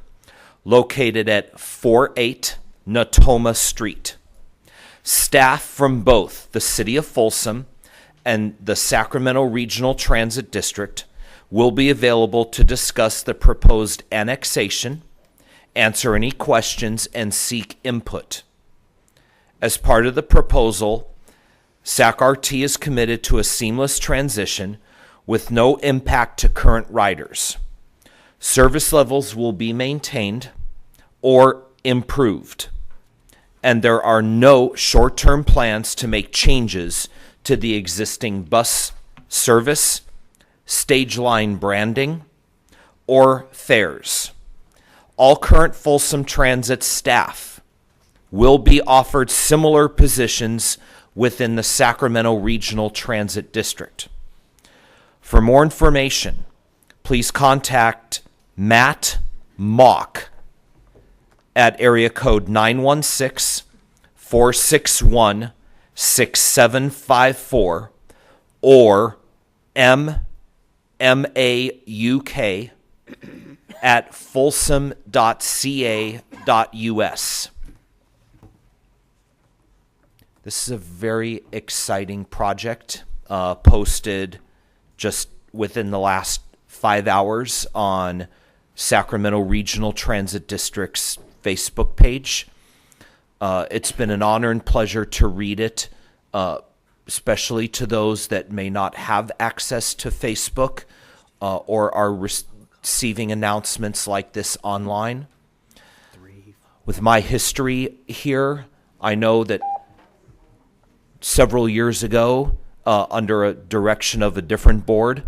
located at 48 Natoma Street. Staff from both the City of Folsom and the Sacramento Regional Transit District will be available to discuss the proposed annexation, answer any questions, and seek input. As part of the proposal, SAC-RT is committed to a seamless transition with no impact to current riders. Service levels will be maintained or improved, and there are no short-term plans to make changes to the existing bus service, stage line branding, or fares. All current Folsom Transit staff will be offered similar positions within the Sacramento Regional Transit District. For more information, please contact Matt Mock at area code 916-461-6754 or MMAUK at folsom.ca.us. This is a very exciting project, posted just within the last 5 hours on Sacramento Regional Transit District's Facebook page. It's been an honor and pleasure to read it, especially to those that may not have access to Facebook or are receiving announcements like this online. With my history here, I know that several years ago, under a direction of a different board,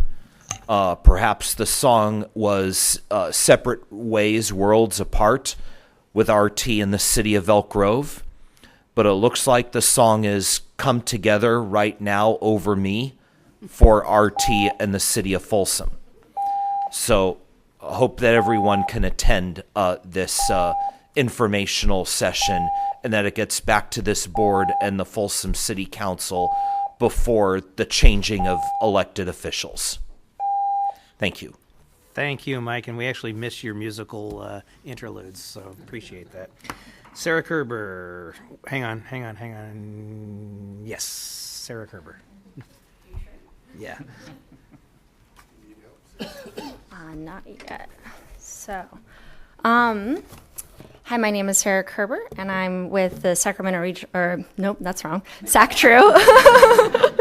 perhaps the song was Separate Ways, Worlds Apart with RT in the city of Elk Grove. But it looks like the song is Come Together right now over me for RT in the city of Folsom. So I hope that everyone can attend this informational session and that it gets back to this board and the Folsom City Council before the changing of elected officials. Thank you. Thank you, Mike, and we actually miss your musical interludes, so appreciate that. Sarah Kerber, hang on. Yes, Sarah Kerber. Yeah. Not yet. So, hi, my name is Sarah Kerber, and I'm with the Sacramento Region, or nope, that's wrong, SACTRU.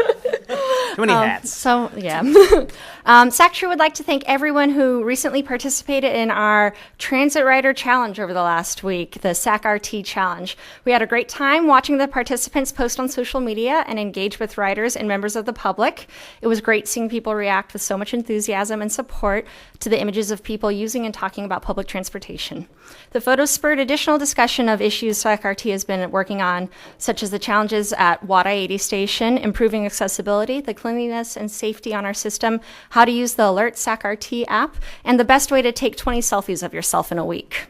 Too many hats. SACTRU would like to thank everyone who recently participated in our Transit Rider Challenge over the last week, the SAC-RT Challenge. We had a great time watching the participants post on social media and engage with riders and members of the public. It was great seeing people react with so much enthusiasm and support to the images of people using and talking about public transportation. The photos spurred additional discussion of issues SAC-RT has been working on, such as the challenges at Wad I-80 Station, improving accessibility, the cleanliness and safety on our system, how to use the Alert SAC-RT app, and the best way to take 20 selfies of yourself in a week.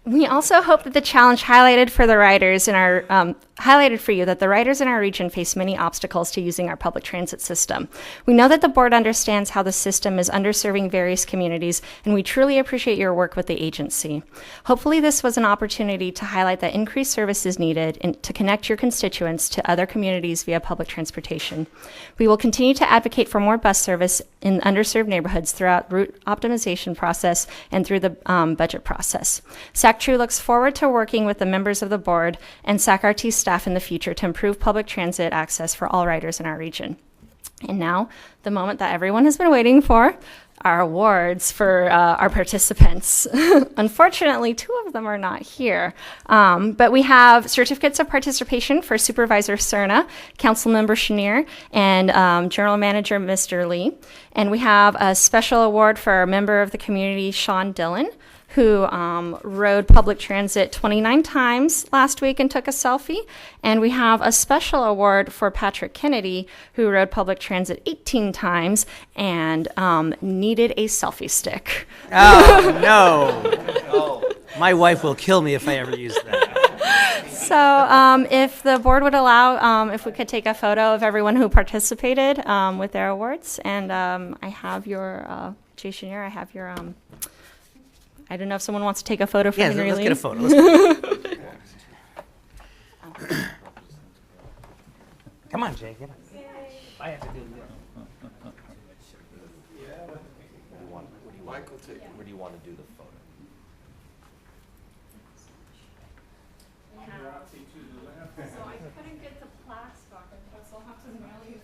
We also hope that the challenge highlighted for the riders in our highlighted for you that the riders in our region face many obstacles to using our public transit system. We know that the board understands how the system is underserving various communities, and we truly appreciate your work with the agency. Hopefully this was an opportunity to highlight that increased service is needed and to connect your constituents to other communities via public transportation. We will continue to advocate for more bus service in underserved neighborhoods throughout route optimization process and through the budget process. SACTRU looks forward to working with the members of the board and SAC-RT staff in the future to improve public transit access for all riders in our region. And now, the moment that everyone has been waiting for, our awards for our participants. Unfortunately, 2 of them are not here, but we have certificates of participation for Supervisor Cerna, Councilmember Chenier, and General Manager Mr. Lee. And we have a special award for our member of the community, Sean Dillon, who rode public transit 29 times last week and took a selfie. And we have a special award for Patrick Kennedy, who rode public transit 18 times and needed a selfie stick. Oh, no. My wife will kill me if I ever use that. So if the board would allow, if we could take a photo of everyone who participated with their awards. And I have your, Jay Chenier, I have your... I don't know if someone wants to take a photo for Henry Lee. Let's get a photo. Come on, Jay. Get up. I have to do it. Where do you want to do the photo? So I couldn't get the plaques back. I'll have to mail you.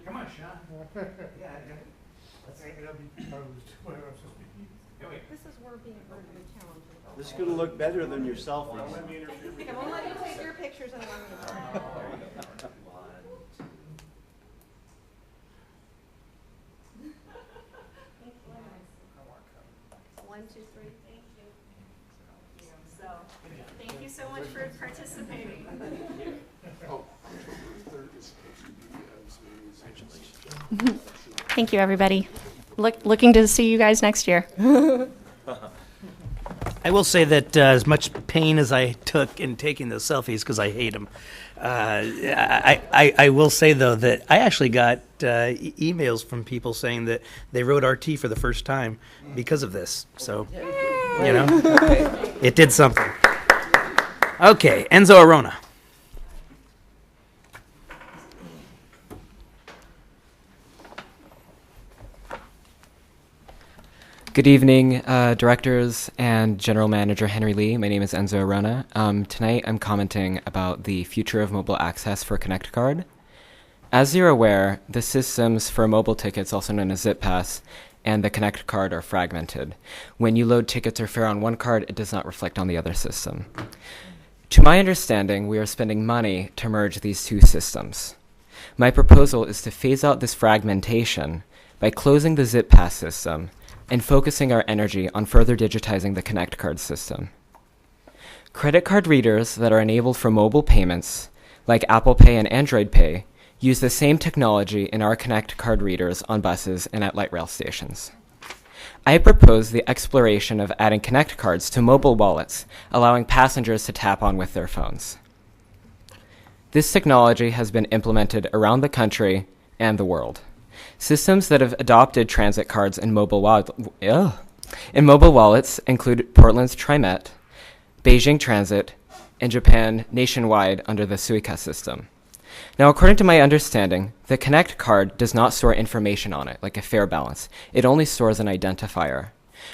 Come on, Sean. Yeah. It'll be posed. This is where being part of the challenge. This is going to look better than your selfies. I won't let you take your pictures and One, two, three. Thank you. So, thank you so much for participating. Thank you, everybody. Looking to see you guys next year. I will say that as much pain as I took in taking those selfies, because I hate them, I will say, though, that I actually got emails from people saying that they rode RT for the first time because of this. So, you know, it did something. Okay, Enzo Arona. Good evening, directors and General Manager Henry Lee. My name is Enzo Arona. Tonight I'm commenting about the future of mobile access for Connect Card. As you're aware, the systems for mobile tickets, also known as Zip Pass, and the Connect card are fragmented. When you load tickets or fare on one card, it does not reflect on the other system. To my understanding, we are spending money to merge these two systems. My proposal is to phase out this fragmentation by closing the Zip Pass system and focusing our energy on further digitizing the Connect card system. Credit card readers that are enabled for mobile payments, like Apple Pay and Android Pay, use the same technology in our Connect card readers on buses and at light rail stations. I propose the exploration of adding Connect cards to mobile wallets, allowing passengers to tap on with their phones. This technology has been implemented around the country and the world. Systems that have adopted transit cards in mobile wallets include Portland's TriMet, Beijing Transit, and Japan nationwide under the Suica system. Now, according to my understanding, the Connect card does not store information on it, like a fare balance. It only stores an identifier.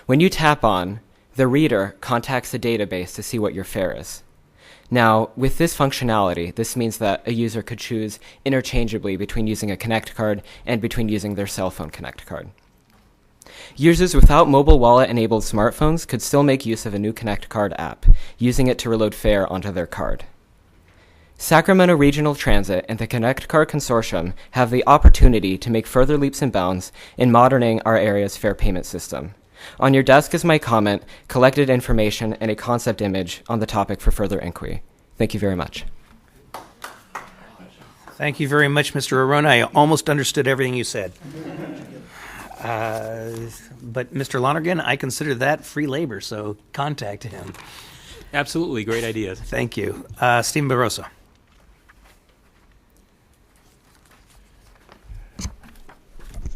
When you tap on, the reader contacts the database to see what your fare is. Now, with this functionality, this means that a user could choose interchangeably between using a Connect card and between using their cell phone Connect card. Users without mobile wallet-enabled smartphones could still make use of a new Connect card app, using it to reload fare onto their card. Sacramento Regional Transit and the Connect Card Consortium have the opportunity to make further leaps and bounds in modernizing our area's fare payment system. On your desk is my comment, collected information, and a concept image on the topic for further inquiry. Thank you very much. Thank you very much, Mr. Arona. I almost understood everything you said. But Mr. Lonergan, I consider that free labor, so contact him. Absolutely, great ideas. Thank you. Stephen Barroso.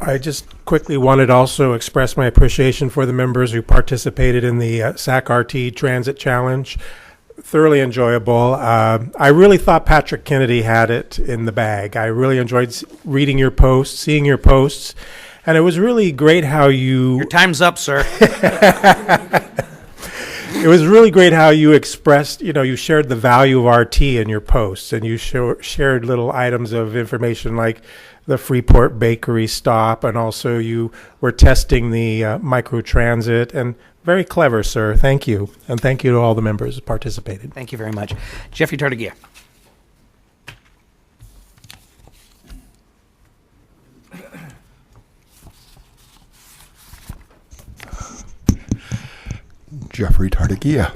I just quickly wanted to also express my appreciation for the members who participated in the SAC-RT Transit Challenge. Thoroughly enjoyable. I really thought Patrick Kennedy had it in the bag. I really enjoyed reading your posts, seeing your posts, and it was really great how you... Your time's up, sir. It was really great how you expressed, you shared the value of RT in your posts, and you shared little items of information like the Freeport Bakery stop, and also you were testing the microtransit, and very clever, sir. Thank you. And thank you to all the members who participated. Thank you very much. Jeffrey Tartagia. Jeffrey Tartagia.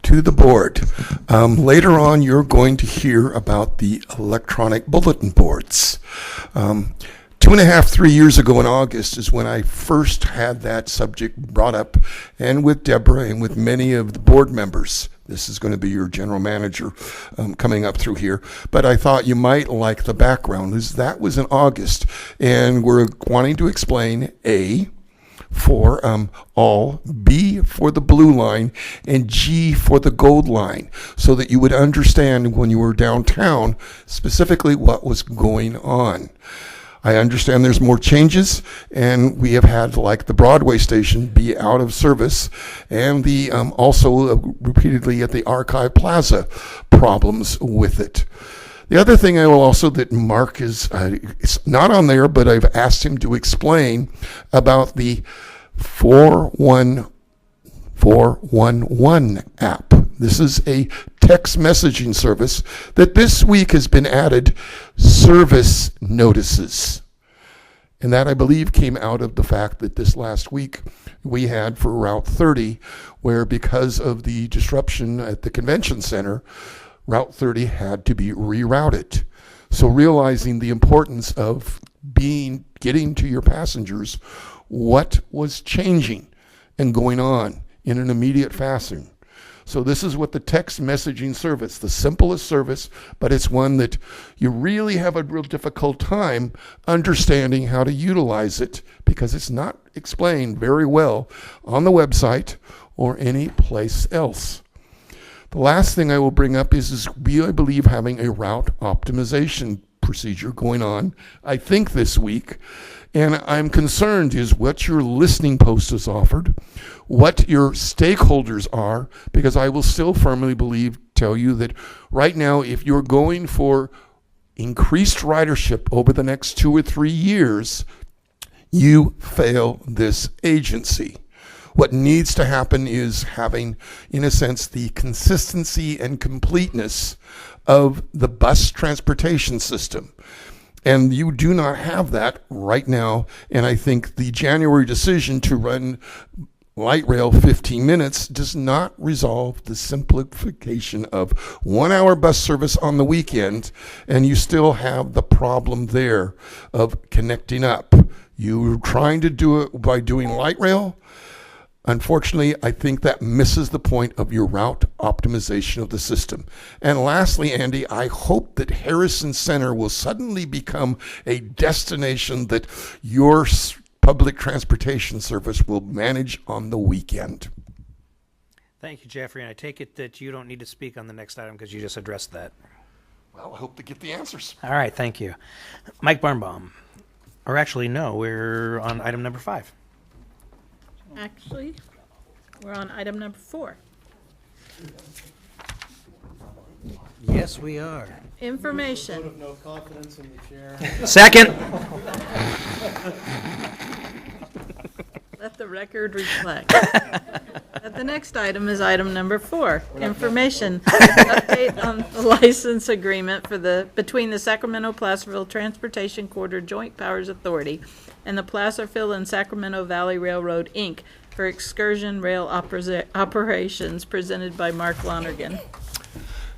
To the board. Later on, you're going to hear about the electronic bulletin boards. 2.5, 3 years ago in August is when I first had that subject brought up, and with Deborah and with many of the board members. This is going to be your general manager coming up through here. But I thought you might like the background. That was in August, and we're wanting to explain A, for all, B for the blue line, and G for the gold line, so that you would understand when you were downtown specifically what was going on. I understand there's more changes, and we have had like the Broadway station be out of service, and the also repeatedly at the Archive Plaza problems with it. The other thing I will also, that Mark is it's not on there, but I've asked him to explain about the 41411 app. This is a text messaging service that this week has been added service notices. And that, I believe, came out of the fact that this last week we had for Route 30, where because of the disruption at the convention center, Route 30 had to be rerouted. So realizing the importance of getting to your passengers what was changing and going on in an immediate fashion. So this is what the text messaging service, the simplest service, but it's one that you really have a real difficult time understanding how to utilize it, because it's not explained very well on the website or any place else. The last thing I will bring up is we, I believe, having a route optimization procedure going on, I think this week. And I'm concerned is what your listening post has offered, what your stakeholders are, because I will still firmly tell you that right now, if you're going for increased ridership over the next 2 or 3 years, you fail this agency. What needs to happen is having, in a sense, the consistency and completeness of the bus transportation system. And you do not have that right now. And I think the January decision to run light rail 15 minutes does not resolve the simplification of 1 hour bus service on the weekend. And you still have the problem there of connecting up. You're trying to do it by doing light rail. Unfortunately, I think that misses the point of your route optimization of the system. And lastly, Andy, I hope that Harrison Center will suddenly become a destination that your public transportation service will manage on the weekend. Thank you, Jeffrey. And I take it that you don't need to speak on the next item because you just addressed that. Well, I hope to get the answers. All right, thank you. Mike Barnbaum. Or actually, no, we're on item number 5. Actually, we're on item number 4. Yes, we are. Information. No confidence in the chair. Second. Let the record reflect. That the next item is item number 4, information. Update on the license agreement between the Sacramento-Placerville Transportation Corridor Joint Powers Authority and the Placerville and Sacramento Valley Railroad, Inc. for excursion rail operations presented by Mark Lonergan.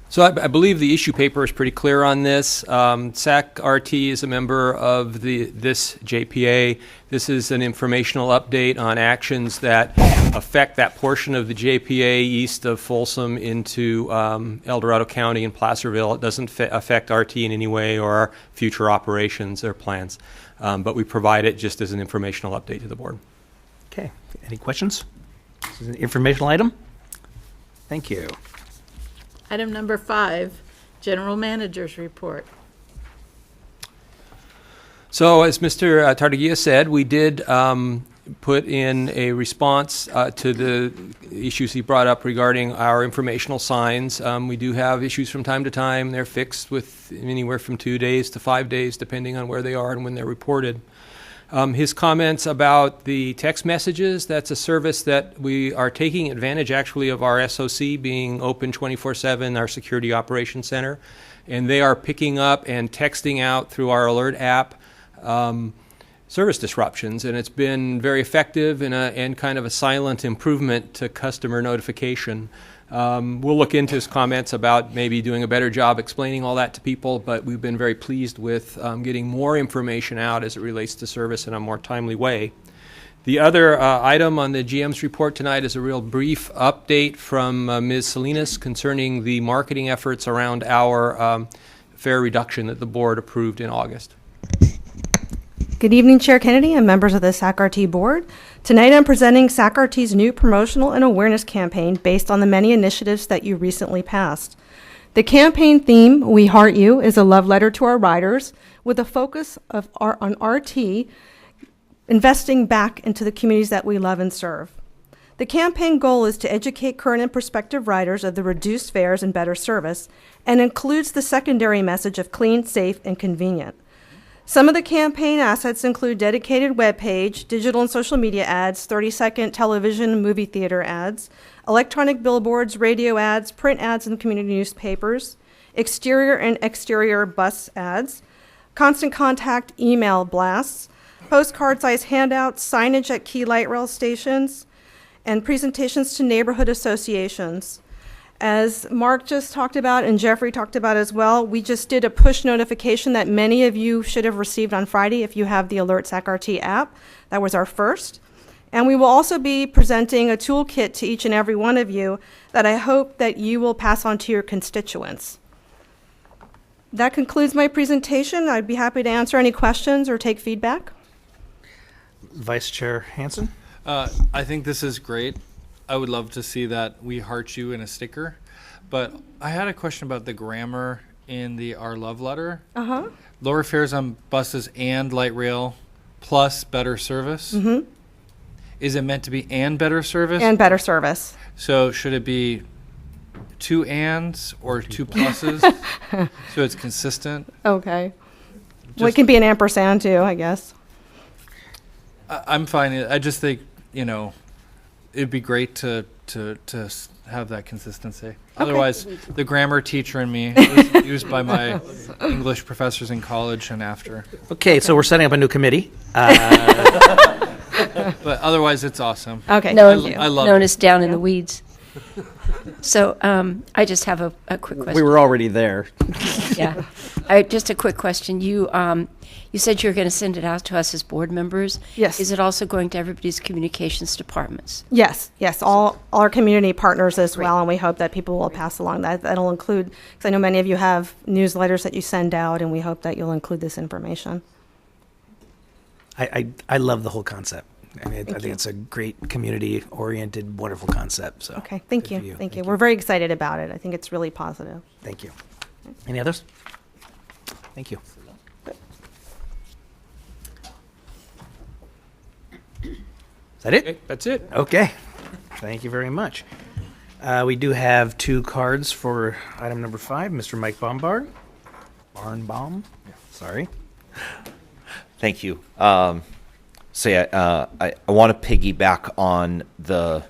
So I believe the issue paper is pretty clear on this. SAC-RT is a member of this JPA. This is an informational update on actions that affect that portion of the JPA east of Folsom into El Dorado County and Placerville. It doesn't affect RT in any way or our future operations or plans, but we provide it just as an informational update to the board. Okay. Any questions? This is an informational item. Thank you. Item number 5, General Manager's Report. So as Mr. Tartaguia said, we did put in a response to the issues he brought up regarding our informational signs. We do have issues from time to time. They're fixed with anywhere from 2 days to 5 days, depending on where they are and when they're reported. His comments about the text messages, that's a service that we are taking advantage actually of our SOC being open 24/7, our Security Operations Center, and they are picking up and texting out through our alert app service disruptions, and it's been very effective and kind of a silent improvement to customer notification. We'll look into his comments about maybe doing a better job explaining all that to people, but we've been very pleased with getting more information out as it relates to service in a more timely way. The other item on the GM's report tonight is a real brief update from Ms. Salinas concerning the marketing efforts around our fare reduction that the board approved in August. Good evening, Chair Kennedy and members of the SAC-RT board. Tonight I'm presenting SAC-RT's new promotional and awareness campaign based on the many initiatives that you recently passed. The campaign theme, We Heart You, is a love letter to our riders with a focus on RT investing back into the communities that we love and serve. The campaign goal is to educate current and prospective riders of the reduced fares and better service, and includes the secondary message of clean, safe, and convenient. Some of the campaign assets include dedicated web page, digital and social media ads, 30-second television and movie theater ads, electronic billboards, radio ads, print ads in community newspapers, exterior and exterior bus ads, constant contact email blasts, postcard-sized handouts, signage at key light rail stations, and presentations to neighborhood associations. As Mark just talked about and Jeffrey talked about as well, we just did a push notification that many of you should have received on Friday if you have the Alert SAC-RT app. That was our first. And we will also be presenting a toolkit to each and every one of you that I hope that you will pass on to your constituents. That concludes my presentation. I'd be happy to answer any questions or take feedback. Vice Chair Hansen? I think this is great. I would love to see that We Heart You in a sticker. But I had a question about the grammar in the Our Love Letter. Uh-huh. Lower fares on buses and light rail plus better service. Mm-hmm. Is it meant to be and better service? And better service. So should it be two ands or two pluses, so it's consistent. Okay. Well, it can be an ampersand too, I guess. I'm fine. I just think, it'd be great to have that consistency. Otherwise, the grammar teacher in me was used by my English professors in college and after. Okay, so we're setting up a new committee. But otherwise, it's awesome. Okay. I love known it. as down in the weeds. So I just have a quick question. We were already there. Yeah. Just a quick question. You said you were going to send it out to us as board members. Yes. Is it also going to everybody's communications departments? Yes, all our community partners as well, and we hope that people will pass along that. That'll include, because I know many of you have newsletters that you send out, and we hope that you'll include this information. I love the whole concept. I mean, I think it's a great community-oriented, wonderful concept. So Okay, thank you. Thank you. We're very excited about it. I think it's really positive. Thank you. Any others? Thank you. Is that it? That's it. Okay. Thank you very much. We do have two cards for item number 5. Mr. Mike Bombard. Barnbaum. Sorry. Thank you. I want to piggyback on the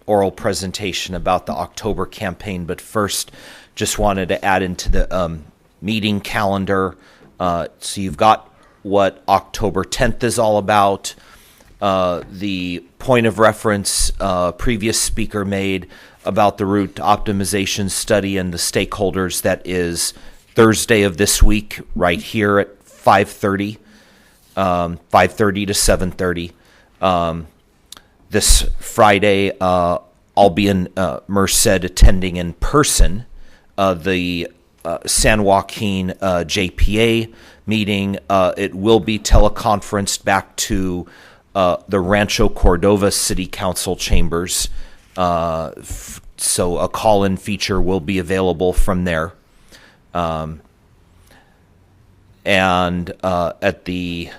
oral presentation about the October campaign, but first just wanted to add into the meeting calendar. So you've got what October 10th is all about. The point of reference previous speaker made about the route optimization study and the stakeholders, that is Thursday of this week right here at 5:30. 5:30 to 7:30. This Friday, I'll be in Merced attending in person the San Joaquin JPA meeting. It will be teleconferenced back to the Rancho Cordova City Council chambers. So a call-in feature will be available from there. And at the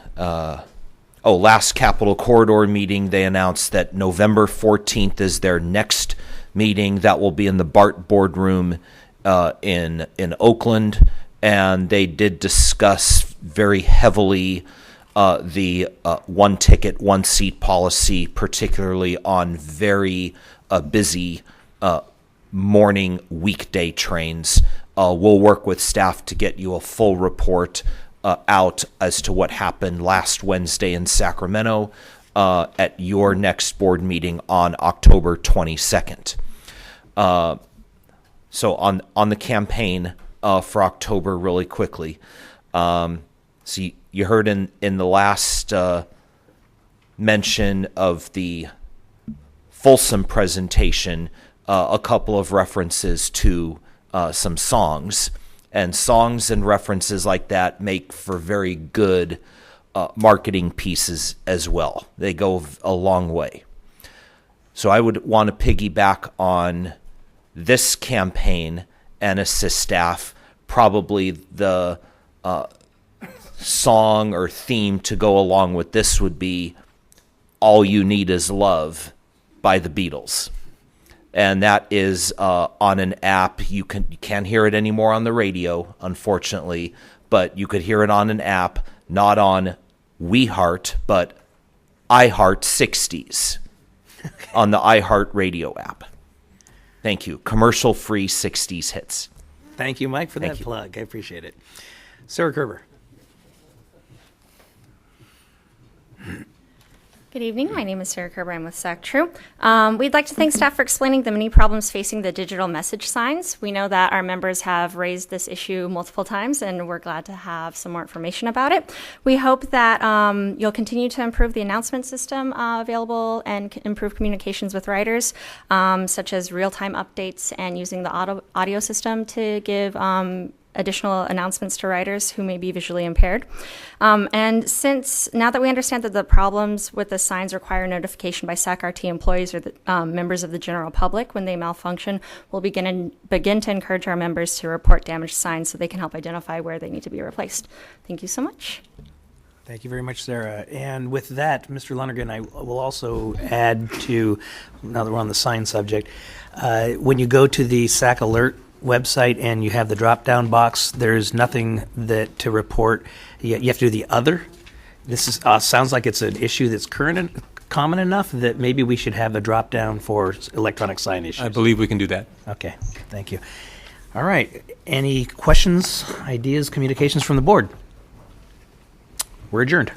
last Capitol Corridor meeting, they announced that November 14th is their next meeting. That will be in the BART boardroom in Oakland. And they did discuss very heavily the one ticket, one seat policy, particularly on very busy morning weekday trains. We'll work with staff to get you a full report out as to what happened last Wednesday in Sacramento at your next board meeting on October 22nd. So on the campaign for October, really quickly. So you heard in the last mention of the Folsom presentation a couple of references to some songs, and songs and references like that make for very good marketing pieces as well. They go a long way. So I would want to piggyback on this campaign and assist staff. Probably the song or theme to go along with this would be "All You Need Is Love" by the Beatles. And that is on an app. You can't hear it anymore on the radio, unfortunately, but you could hear it on an app, not on WeHeart, but iHeart 60s on the iHeart radio app. Thank you. Commercial-free 60s hits. Thank you, Mike, for that plug. I appreciate it. Sarah Kerber. Good evening. My name is Sarah Kerber. I'm with SAC-TRU. We'd like to thank staff for explaining the many problems facing the digital message signs. We know that our members have raised this issue multiple times, and we're glad to have some more information about it. We hope that you'll continue to improve the announcement system available and improve communications with riders, such as real-time updates and using the audio system to give additional announcements to riders who may be visually impaired. And since now that we understand that the problems with the signs require notification by SAC-RT employees or the members of the general public when they malfunction, we'll begin to encourage our members to report damaged signs so they can help identify where they need to be replaced. Thank you so much. Thank you very much, Sarah. And with that, Mr. Lonergan, I will also add to, now that we're on the sign subject, when you go to the SAC Alert website and you have the drop-down box, there's nothing that to report. You have to do the other. This is sounds like it's an issue that's common enough that maybe we should have a drop-down for electronic sign issues. I believe we can do that. Okay, thank you. All right, any questions, ideas, communications from the board? We're adjourned.